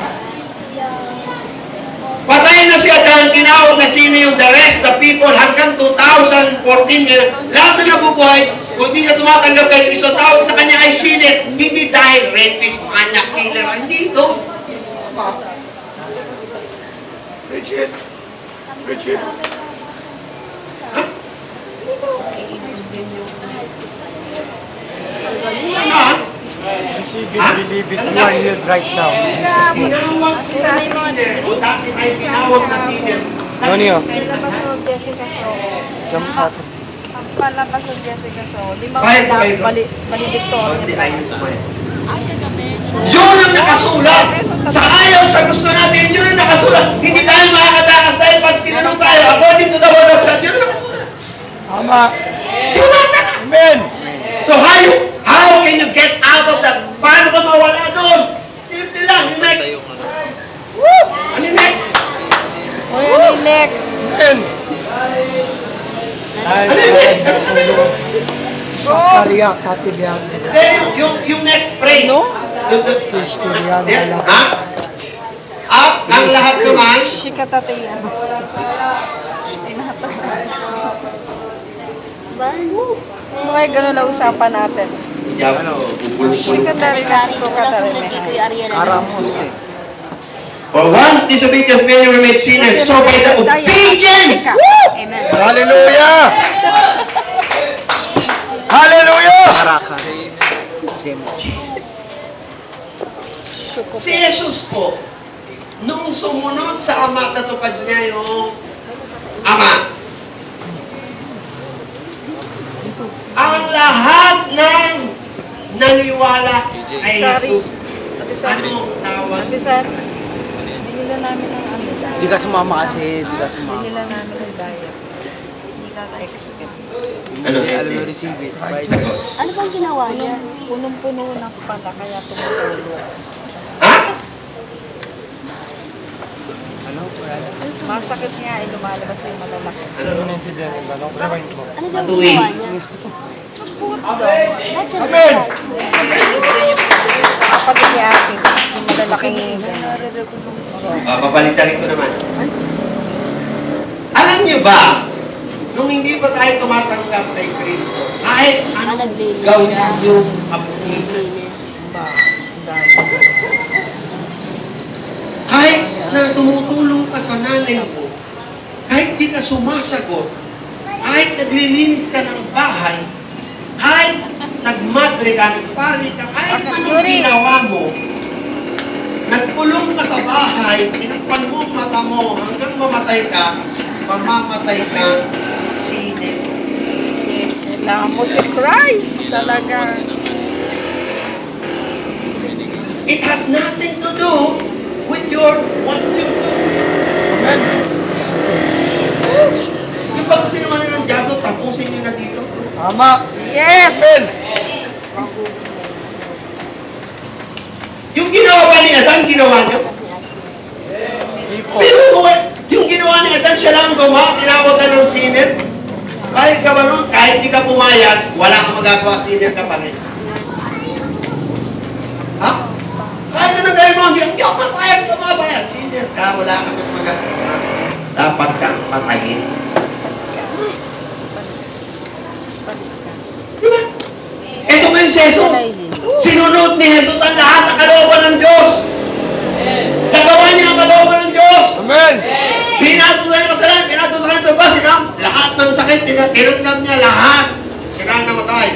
[SPEAKER 1] Patay na si Adan, tinawag na sino yung the rest, the people, hanggang 2014 years, lahat na nabubuhay, kung di na tumatanggap kay Kristo, tawag sa kanya ay sinner, hindi dahil rapist, manyak, killer, hindi ito.
[SPEAKER 3] Bridget! Bridget!
[SPEAKER 1] Ano?
[SPEAKER 3] Receive it, believe it, you are healed right now. In Jesus' name.
[SPEAKER 1] Tinawag sila sinner, o dati ay tinawag na sinner.
[SPEAKER 3] Nonio,
[SPEAKER 2] Palabas o Jessica So.
[SPEAKER 3] jump out.
[SPEAKER 2] Ang palabas o Jessica So. Limang
[SPEAKER 1] Kahit
[SPEAKER 2] anak,
[SPEAKER 1] kayo.
[SPEAKER 2] valedictorian tayo.
[SPEAKER 1] Yun ang nakasulat. Sa ayaw, sa gusto natin, yun ang nakasulat. Hindi tayo makakatakas dahil pag tinanong tayo, according to the word of God, yun ang nakasulat.
[SPEAKER 3] Tama.
[SPEAKER 1] Yun ang nakasulat.
[SPEAKER 3] Amen.
[SPEAKER 1] So how can you get out of that? Paano ka mawala doon? Simple lang. Yung next. Woo! Ano yung next?
[SPEAKER 2] O yun yung next.
[SPEAKER 3] Amen.
[SPEAKER 1] Ano yung next? Ano yung
[SPEAKER 3] Sakaria, Katibyan.
[SPEAKER 1] Then, yung next phrase.
[SPEAKER 2] No?
[SPEAKER 3] Kristoyan,
[SPEAKER 1] Then,
[SPEAKER 3] wala.
[SPEAKER 1] ha? At ang lahat naman,
[SPEAKER 2] Shikatatayan. Bakit gano'n na usapan natin? Shikatatayan.
[SPEAKER 4] Sumunod kay Kuya Ariel.
[SPEAKER 3] Aramos eh.
[SPEAKER 1] for once disobedience many were made sinners, so by the obedience.
[SPEAKER 4] Amen.
[SPEAKER 3] Hallelujah! Hallelujah! Parakan.
[SPEAKER 1] Si Jesus po, nung sumunod sa Ama, natupad niya yung Ama. Ang lahat ng naniwala kay
[SPEAKER 2] Sorry.
[SPEAKER 1] Jesus,
[SPEAKER 2] Ate San.
[SPEAKER 1] anong tawag?
[SPEAKER 2] Ate San. Binila namin ng ano.
[SPEAKER 3] Di ka sumama kasi, di ka sumama.
[SPEAKER 2] Binila namin ng diet. Hindi ka kasi.
[SPEAKER 1] Ano?
[SPEAKER 3] Alam mo, receive it.
[SPEAKER 4] Ano bang ginawa niya?
[SPEAKER 2] Punong-puno na pala, kaya tumutulo.
[SPEAKER 1] Ha?
[SPEAKER 3] Ano?
[SPEAKER 2] Masakit nga, lumalabas yung malalaki.
[SPEAKER 1] Ano?
[SPEAKER 3] Ano naintindihan mo? Ano bang ito?
[SPEAKER 4] Ano bang ginawa niya?
[SPEAKER 3] Amen!
[SPEAKER 2] Kapatid ni ate, yung malalaking
[SPEAKER 1] Papalitan ko naman. Alam niyo ba, nung hindi pa tayo tumatanggap kay Kristo, kahit anong gawin niyo kapatid, kahit na tumutulong ka sa nanay mo, kahit di ka sumasagot, kahit naglilinis ka ng bahay, kahit nagmadre ka, nagpari ka, kahit anong ginawa mo, nagpulong ka sa bahay, tinakpan mo ang mata mo, hanggang mamatay ka, mamamatay ka, sine.
[SPEAKER 2] kailangan mo si Christ talaga.
[SPEAKER 1] It has nothing to do with your wanting to.
[SPEAKER 3] Amen!
[SPEAKER 1] Yung pagkasinungaling ng diablo, tapusin nyo na dito.
[SPEAKER 3] Tama!
[SPEAKER 2] Yes!
[SPEAKER 3] Amen!
[SPEAKER 1] Yung ginawa ba ni Adan, ginawa niyo?
[SPEAKER 3] Hindi po.
[SPEAKER 1] Pero yung ginawa ni Adan, siya lang gumawa, tinawag ka ng sinner. Kahit ka ba nun, kahit di ka pumayag, wala kang magagawa, sinner ka pa rin. Ha? Kahit na nagay mo, hindi ako mapayag, tumabaya. Sinner ka, wala kang magagawa. Dapat kang patayin. Diba? Ito ngayon si Jesus. Sinunod ni Jesus ang lahat ng kalooban ng Diyos. Nagawa niya ang kalooban ng Diyos.
[SPEAKER 3] Amen!
[SPEAKER 1] Binato sa kanyang kasalanan, binato sa kanyang salba, lahat ng sakit, tinanggap niya lahat. Siya kang namatay.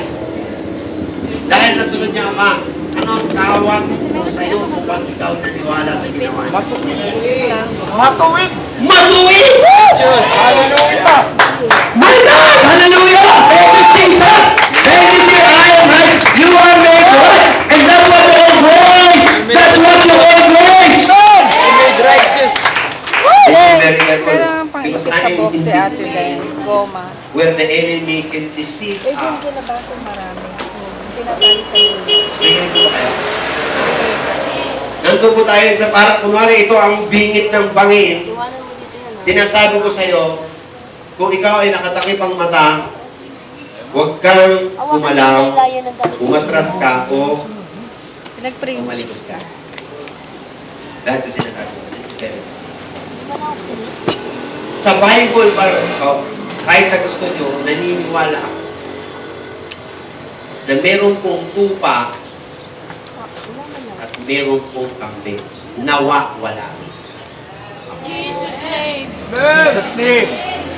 [SPEAKER 1] Dahil nasunod niya Ama, ano ang tawag mo sa iyo upang ikaw naniwala sa ginawa niya?
[SPEAKER 3] Matuwid!
[SPEAKER 1] Matuwid!
[SPEAKER 3] Diyos! Hallelujah!
[SPEAKER 1] My God! Hallelujah! Thank you, Jesus! Thank you, Jesus! You are made right! And that's what you all praise! That's what you all praise!
[SPEAKER 3] He made righteous!
[SPEAKER 1] Very careful.
[SPEAKER 2] Pero ang pangikit sa buhok si ate dahil goma.
[SPEAKER 1] Where the enemy can deceive
[SPEAKER 2] Eh, yung
[SPEAKER 1] us.
[SPEAKER 2] kinabasan marami. Tinatali sa iyo.
[SPEAKER 1] Bingit po kayo. Nandun po tayo sa parang, kunwari ito ang bingit ng bangin.
[SPEAKER 4] Iwanan mo dito yan. ah.
[SPEAKER 1] Sinasabi ko sa iyo, kung ikaw ay nakatakip ang mata, huwag kang
[SPEAKER 4] Awakan mo
[SPEAKER 1] gumalaw,
[SPEAKER 4] yung layo ng damit mo.
[SPEAKER 1] umatras ka o
[SPEAKER 2] Pinag-pray mo.
[SPEAKER 1] umalikot ka. Dahil ito sinasabi ko. This is very important.
[SPEAKER 4] Di ba nakasinis?
[SPEAKER 1] Sa Bible, kahit sa gusto nyo, naniniwala ako na meron pong tupa
[SPEAKER 4] Wala man lang.
[SPEAKER 1] at meron pong kambing. Nawa, wala.
[SPEAKER 4] Jesus' name.
[SPEAKER 3] Amen! Jesus name!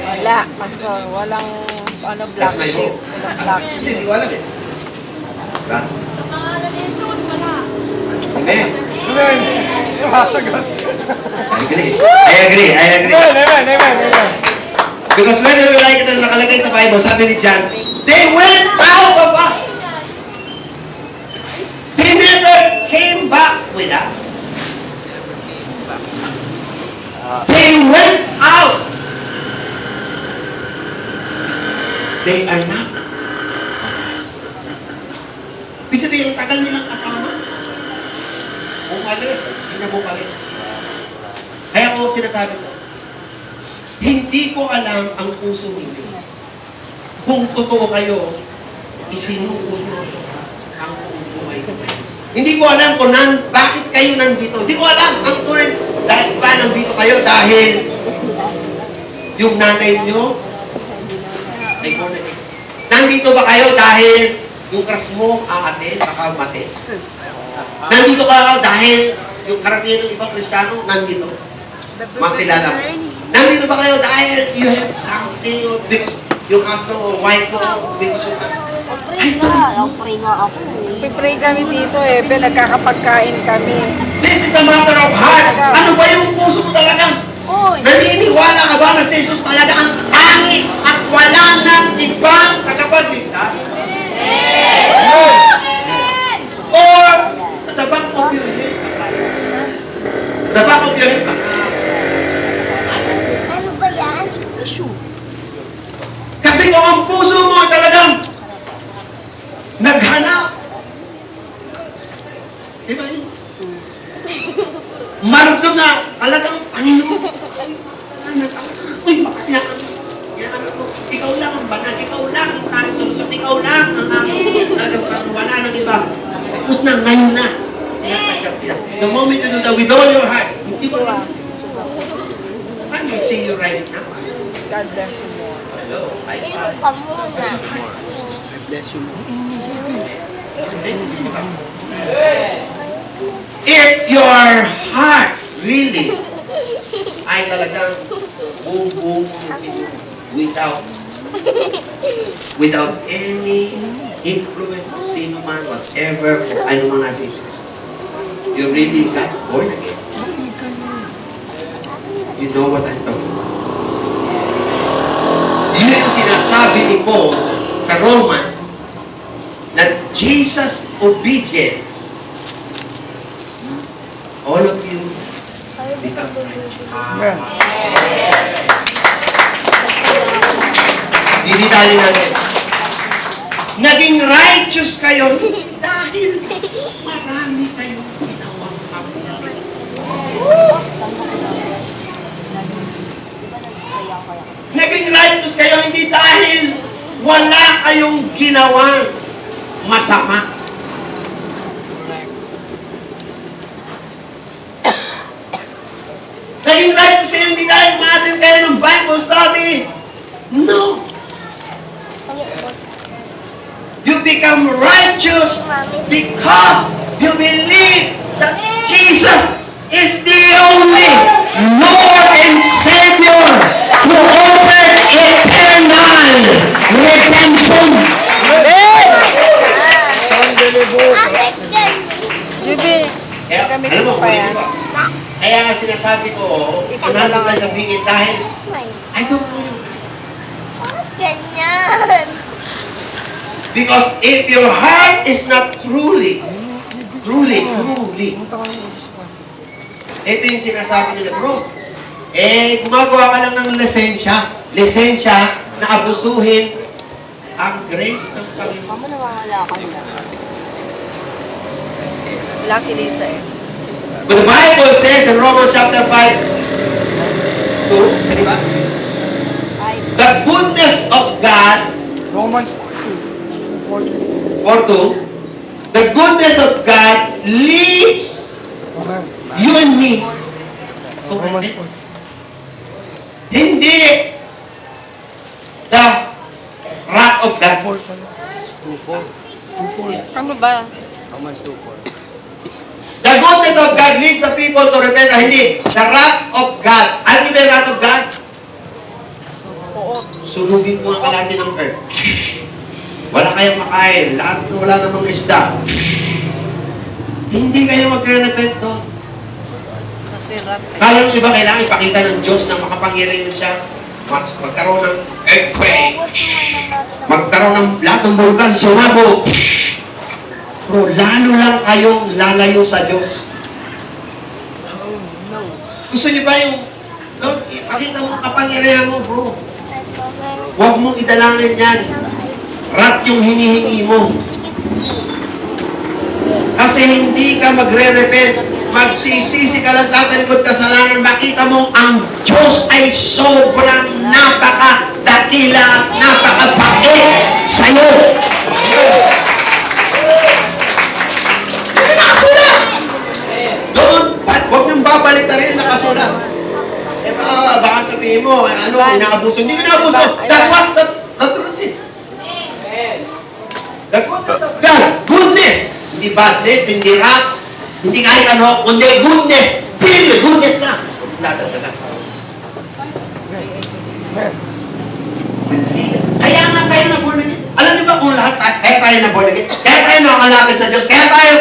[SPEAKER 2] Wala, pastor. Walang black
[SPEAKER 1] That's my
[SPEAKER 2] sheep.
[SPEAKER 1] hope.
[SPEAKER 2] Walang black
[SPEAKER 1] Hindi,
[SPEAKER 2] sheep.
[SPEAKER 1] hindi ko alam eh. Diba?
[SPEAKER 4] Sa pangalan ni Jesus, wala.
[SPEAKER 1] Amen.
[SPEAKER 3] Amen! Sumasagot!
[SPEAKER 1] I agree.
[SPEAKER 3] Amen! Amen! Amen! Amen!
[SPEAKER 1] Because whether you like it or nakalagay sa Bible, sabi ni John, they went out of us. They never came back with us. They went out. They are not of us. Ibig sabihin, ang tagal nilang kasama. Umalis. Hindi na bumalik. Kaya ko sinasabi ko, hindi ko alam ang puso ninyo. Kung totoo kayo, isinuko nyo ang buong buhay ko. Hindi ko alam kung bakit kayo nandito. Hindi ko alam ang tunay. Dahil ba nandito kayo? Dahil yung nanay nyo ay born again. Nandito ba kayo dahil yung crush mo, ate, baka mati? Nandito ka dahil yung karamihan ng ibang Kristiyano, nandito. Makilala mo. Nandito ba kayo dahil you have something or because yung husband or wife mo because of that?
[SPEAKER 4] Pray ka. Pray nga ako.
[SPEAKER 2] Pipray kami dito eh. Nagkakapagkain kami.
[SPEAKER 1] This is a matter of heart. Ano ba yung puso mo talaga?
[SPEAKER 4] Oy.
[SPEAKER 1] Naniniwala ka ba na si Jesus talaga ang pangit at wala ng ibang tagapagligtas? Or at the back of your head? At the back of your head,
[SPEAKER 4] Ano ba yan? Issue.
[SPEAKER 1] kasi kung ang puso mo talagang naghanap. Di ba yun? Marugdom na talagang Panginoon. Uy, bakit yan? Ikaw lang ang banal. Ikaw lang ang tanging solusyon. Ikaw lang ang talagang wala ng iba. Tapos na, ngayon na. The moment you do that with all your heart, hindi mo lang. I may see you right now.
[SPEAKER 2] God bless you more.
[SPEAKER 1] Hello, I
[SPEAKER 4] Inom ka muna.
[SPEAKER 1] If your heart really ay talagang buong without any influence, sino man, whatever, ano man natin, you really got born again. You know what I'm talking about. Yun yung sinasabi ni Paul sa Romans that Jesus' obedience, all of you become righteous.
[SPEAKER 3] Amen!
[SPEAKER 1] Diditali natin. Naging righteous kayo dahil marami kayong ginawa. Naging righteous kayo hindi dahil wala kayong ginawang masama. Naging righteous kayo hindi dahil ma-attend kayo ng Bible study. No. You become righteous because you believe that Jesus is the only Lord and Savior who offered eternal redemption.
[SPEAKER 2] Juby, gamitin mo pa yan.
[SPEAKER 1] Kaya nga sinasabi ko,
[SPEAKER 2] Ikaw na lang
[SPEAKER 1] ang sabihin dahil I don't know you.
[SPEAKER 4] Ganyan.
[SPEAKER 1] Because if your heart is not truly, ito yung sinasabi nila, bro. Gumagawa ka lang ng lisensya na abusuhin ang grace ng Panginoon.
[SPEAKER 4] Mama, nawawala ka na.
[SPEAKER 2] Wala si Lisa eh.
[SPEAKER 1] But the Bible says in Romans chapter 5, 2, di ba? The goodness of God,
[SPEAKER 3] Romans 4:2.
[SPEAKER 1] 4:2, the goodness of God leads
[SPEAKER 3] Amen.
[SPEAKER 1] you and me.
[SPEAKER 3] Romans 4.
[SPEAKER 1] Hindi the wrath of God.
[SPEAKER 3] 4 pala. 2:4.
[SPEAKER 2] Ano ba?
[SPEAKER 3] Romans 2:4.
[SPEAKER 1] The goodness of God leads the people to repent. Hindi. The wrath of God. Ano yung wrath of God?
[SPEAKER 2] Oo.
[SPEAKER 1] Sunugin mo ang kalahati ng earth. Wala kayong makain. Lahat na wala namang isda. Hindi kayo magre-repent doon.
[SPEAKER 2] Kasi rat.
[SPEAKER 1] Kala ng iba kailangan ipakita ng Diyos na makapangyarihan siya. Magkaroon ng earthquake. Magkaroon ng lahat ng bulkan. Sumabog. Bro, lalo lang kayong lalayo sa Diyos. Gusto niyo ba yung ipakita mo ang kapangyarihan mo, bro? Huwag mong idalangin yan. Rat yung hinihingi mo. Kasi hindi ka magre-repent. Magsisisi ka lang tatalikod kasalanan. Makita mo ang Diyos ay sobrang napakadakila at napakabait sa'yo. Nakasulat! Doon, huwag niyong babalik na rin nakasulat. Baka sabihin mo, inaabuso. Hindi inaabuso. That's what the truth is. The goodness of God. Goodness. Hindi badness, hindi wrath, hindi kahit ano, kundi goodness. Period. Goodness lang. Dadagdagan. Kaya nga tayo na-born again. Alam niyo ba kung lahat tayo, kaya tayo na-born again? Kaya tayo nakalapit sa Diyos? Kaya tayo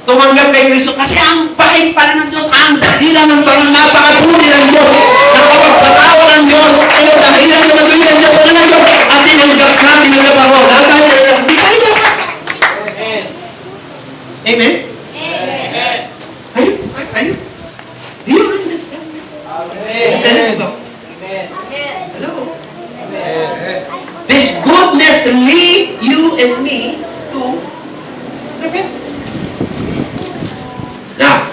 [SPEAKER 1] tumanggap kay Kristo? Kasi ang bait pala ng Diyos, ang dahilan ng parang napakabuti ng Diyos. Nakapagpatawa ng Diyos. Ang dahilan ng magiging ng Diyos. Ang Diyos. At tinanggap ka, tinanggap ako. Hindi tayo dapat. Amen? Amen. Are you? Do you understand? Amen. Hello? This goodness lead you and me to repent. Now,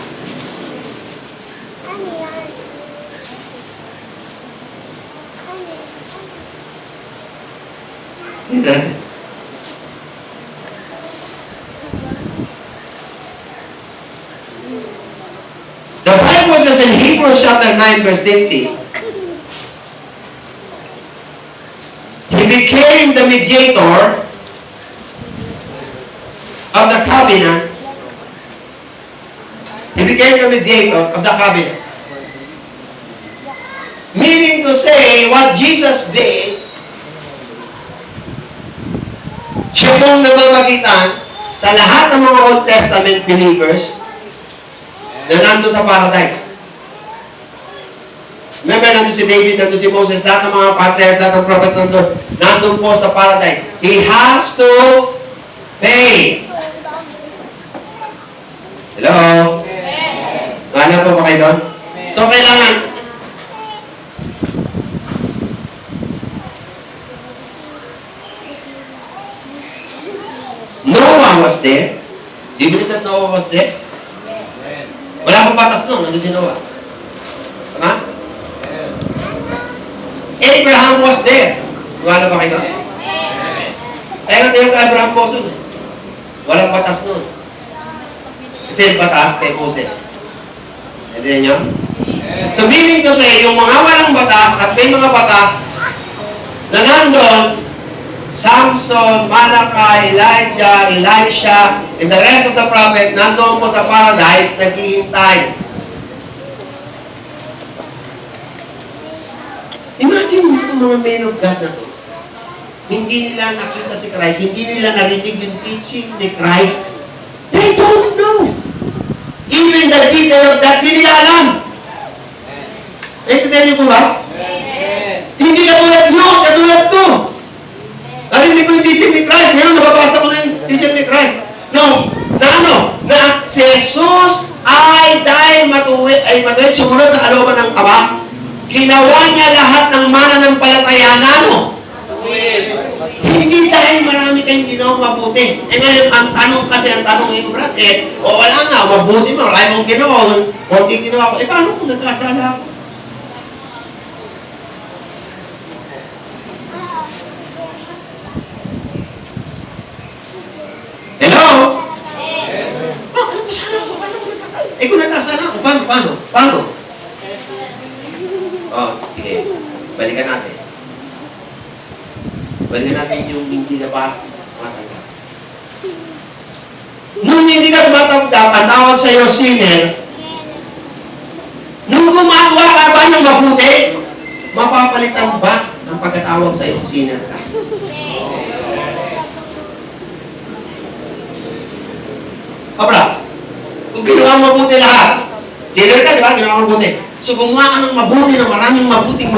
[SPEAKER 1] the Bible says in Hebrews chapter 9 verse 50, He became the mediator of the covenant. He became the mediator of the covenant. Meaning to say, what Jesus did, siya pong namamagitan sa lahat ng mga Old Testament believers na nandun sa paradise. Remember, nandun si David, nandun si Moses, lahat ng mga patriarchs, lahat ng prophets nandun po sa paradise. He has to pay. Hello? Wala po ba kayo doon? So, kailangan Noah was there. Do you believe that Noah was there? Wala pang batas noon, nandun si Noah. Tama? Abraham was there. Wala ba kayo? Kaya nga tayo kay Abraham po sun. Walang batas nun. Kasi batas kay Moses. Naintindihan niyo? So meaning to say, yung mga walang batas at may mga batas na nandun, Samson, Malachi, Elijah, Elisha, and the rest of the prophet, nandun po sa paradise, naghihintay. Imagine mo itong mga men of God na to. Hindi nila nakita si Christ, hindi nila narinig yung teaching ni Christ. They don't know. Even the detail of that, hindi nila alam. Naintindihan niyo po ba? Hindi katulad nyo, katulad ko. Narinig ko yung teaching ni Christ. Ngayon, nababasa ko na yung teaching ni Christ. No, na si Jesus ay dahil matuwid sumunod sa kalooban ng Ama, ginawa niya lahat ng mananampalataya mo. Hindi dahil marami kayong ginawang mabuti. Eh ngayon, ang tanong ngayon, Brad, wala nga, mabuti mo, marami mong ginawa, konti ginawa ko. Paano kung nagkasala ako? Hello? Kung nagkasala ako, paano? Sige. Balikan natin. Balikan natin yung hindi na ba matanggap. Nung hindi ka tumatanggap, ang tawag sa iyo, sinner, nung gumagawa ka ba ng mabuti, mapapalitan ba ang pagkatawag sa iyo, sinner ka? Abra, kung ginawa mabuti lahat, sinner ka, di ba? Ginawa mabuti. So gumawa ka ng mabuti, ng maraming mabuting.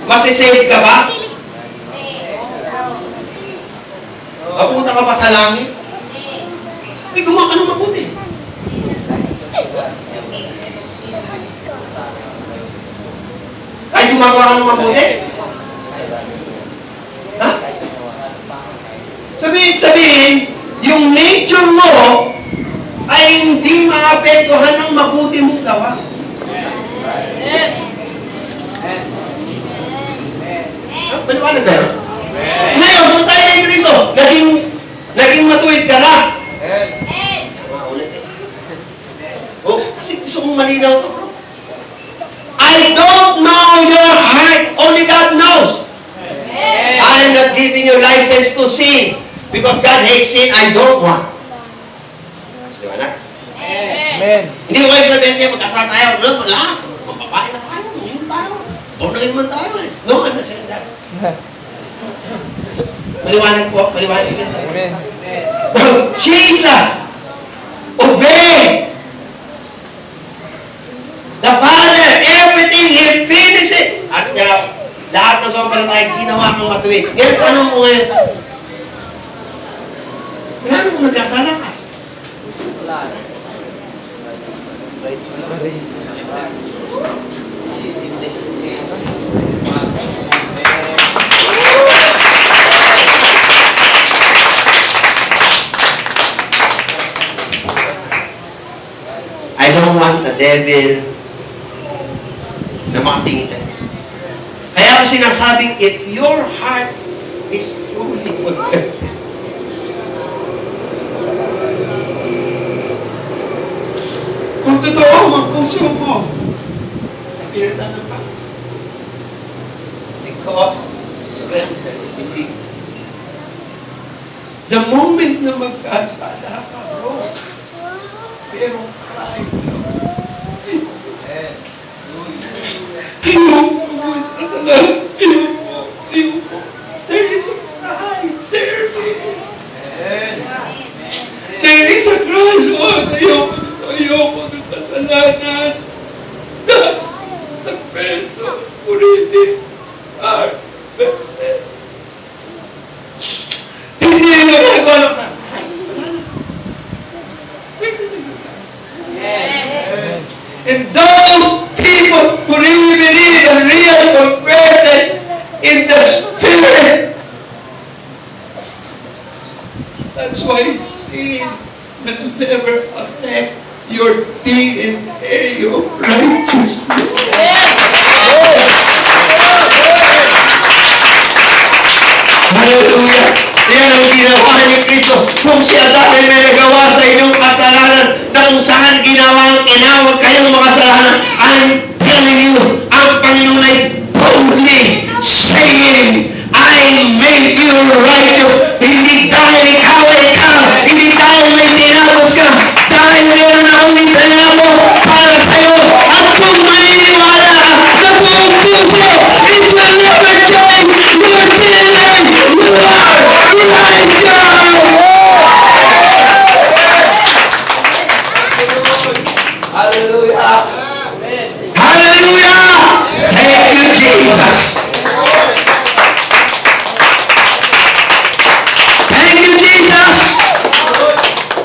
[SPEAKER 1] Masisave ka ba? Papunta ka pa sa langit? Gumawa ka ng mabuti. Ay, gumagawa ka ng mabuti? Ha? Sabihin, yung nature mo ay hindi maapektuhan ng mabuti mong gawa. Paliwanag ba yun? Ngayon, kung tayo kay Cristo, naging matuwid ka na. Ulit kasi gusto kong malinaw ito, bro. I don't know your heart. Only God knows. I am not giving you license to sin because God hates sin. I don't want. Liwanag?
[SPEAKER 3] Amen.
[SPEAKER 1] Hindi ko kayo sabihin kayo, magkasal tayo. Wala. Mababae na tayo. Ngayon tayo. Born-again man tayo eh. No, I'm not saying that. Maliwanag po. Maliwanag po.
[SPEAKER 3] Amen.
[SPEAKER 1] Jesus, obey the Father, everything He finished it. At lahat na sumampalataya, ginawa kang matuwid. Ngayon, tanong mo ngayon, wala nang nagkasala ka.
[SPEAKER 3] Wala na. Righteous grace.
[SPEAKER 1] I don't want the devil na makasingin sa'yo. Kaya ako sinasabing, if your heart is truly converted, kung totoo ang puso mo, pinirtan ng Panginoon. Because surrender, hindi. The moment na magkasala ka, bro, pero Christ, ayoko mo sa kasalanan. Ayoko. There is a cry. There is a cry, Lord. Ayoko ng kasalanan. That's the person who really are perfect. Hindi na nagawa ng sa and those people who really believe and real converted in the Spirit, that's why sin will never affect you. your DNA of righteousness. Hallelujah! Yan ang ginawa ni Kristo. Kung si Adan ay may nagawa sa inyong kasalanan na kung saan ginawa ang tinawag kayong makasalanan, I'm telling you, ang Panginoon ay boldly saying, I made you righteous. Hindi dahil ikaw ay ikaw, hindi dahil may tinapos ka, dahil meron na akong itinamo para sa'yo. At kung maniniwala ka sa buong puso, it will never change your DNA. You are righteous.
[SPEAKER 3] Hallelujah!
[SPEAKER 1] Hallelujah! Thank you, Jesus. Thank you, Jesus.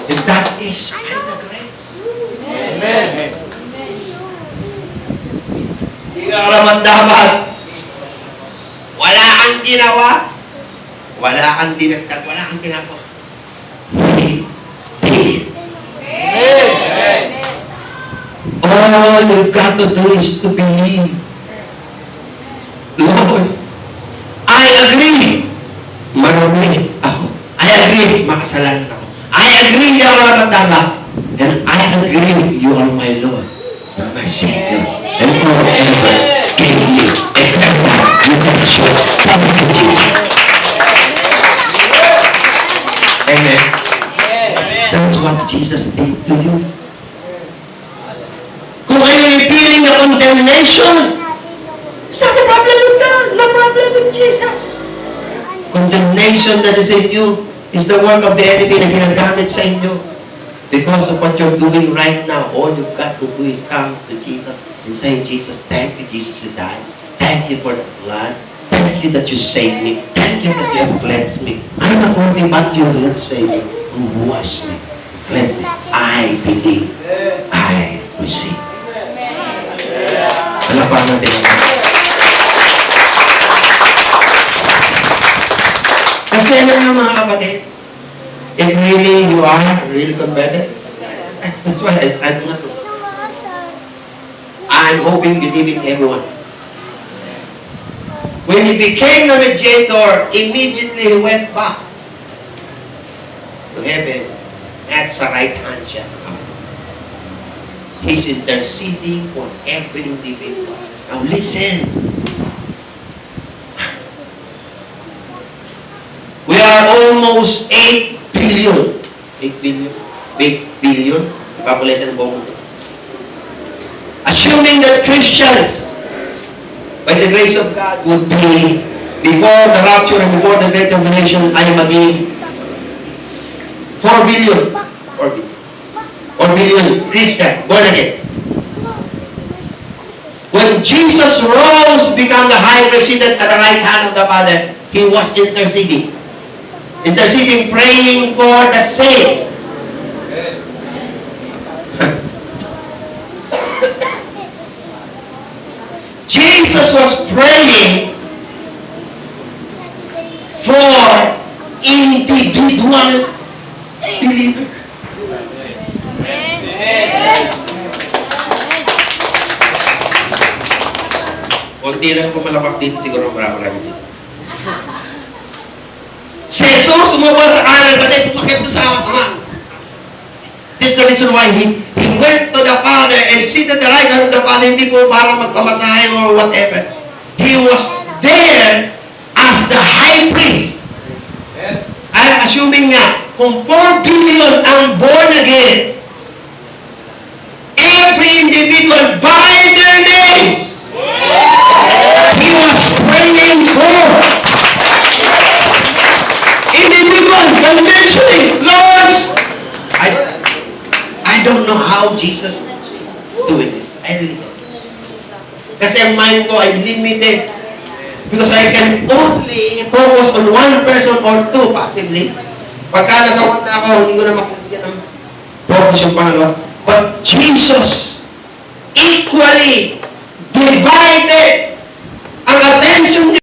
[SPEAKER 1] And that is by the grace.
[SPEAKER 3] Amen.
[SPEAKER 1] Hindi ka karaman-daman. Wala kang ginawa. Wala kang dinagdag. Wala kang tinapos. He did.
[SPEAKER 3] Amen.
[SPEAKER 1] All you've got to do is to believe. Lord, I agree. Marami ako. I agree. Makasalanan ako. I agree na karaman-daman. And I agree you are my Lord. You're my Savior. And forever give you eternal redemption. Thank you, Jesus. Amen. That's what Jesus did to you. Kung kayo'y feeling na condemnation, it's not the problem with God, the problem with Jesus. Condemnation that is in you is the work of the enemy na ginagamit sa inyo. Because of what you're doing right now, all you've got to do is come to Jesus and say, Jesus, thank you, Jesus, you died. Thank you for the blood. Thank you that you saved me. Thank you that you have cleansed me. I'm not worthy, but you have saved me. Who washed me, cleansed me. I believe. I receive. Palapakan natin ang Diyos. Kasi ano nga mga kapatid, if really you are really converted, that's why I'm hoping, believing everyone. When he became the mediator, immediately he went back to heaven at sa right hand siya. He's interceding for every individual. Now listen. We are almost 8 billion. 8 billion? 8 billion? Population ng buong mundo. Assuming that Christians, by the grace of God, would be, before the rapture and before the great tribulation, ay maging 4 billion. 4 billion. 4 billion Christian, born again. When Jesus rose, become the high priest seated at the right hand of the Father, he was interceding. Interceding, praying for the saints. Jesus was praying for individual believers. Kunti lang pumalapak dito, siguro marami dito. Si Jesus sumubal sa kanan, pati sakit to sa ama. This is the reason why he went to the Father and seated at the right hand of the Father, hindi po para magpamasahe or whatever. He was there as the high priest. I'm assuming nga, kung 4 billion ang born again, every individual by their names, he was praying for individuals and mentioning, Lord, I don't know how Jesus doing this. I really don't. Kasi ang mind ko ay limited because I can only focus on one person or two, possibly. Pagka nasa one na ako, hindi ko na makikita ng focus yung pangalawa. But Jesus equally divided ang attention niya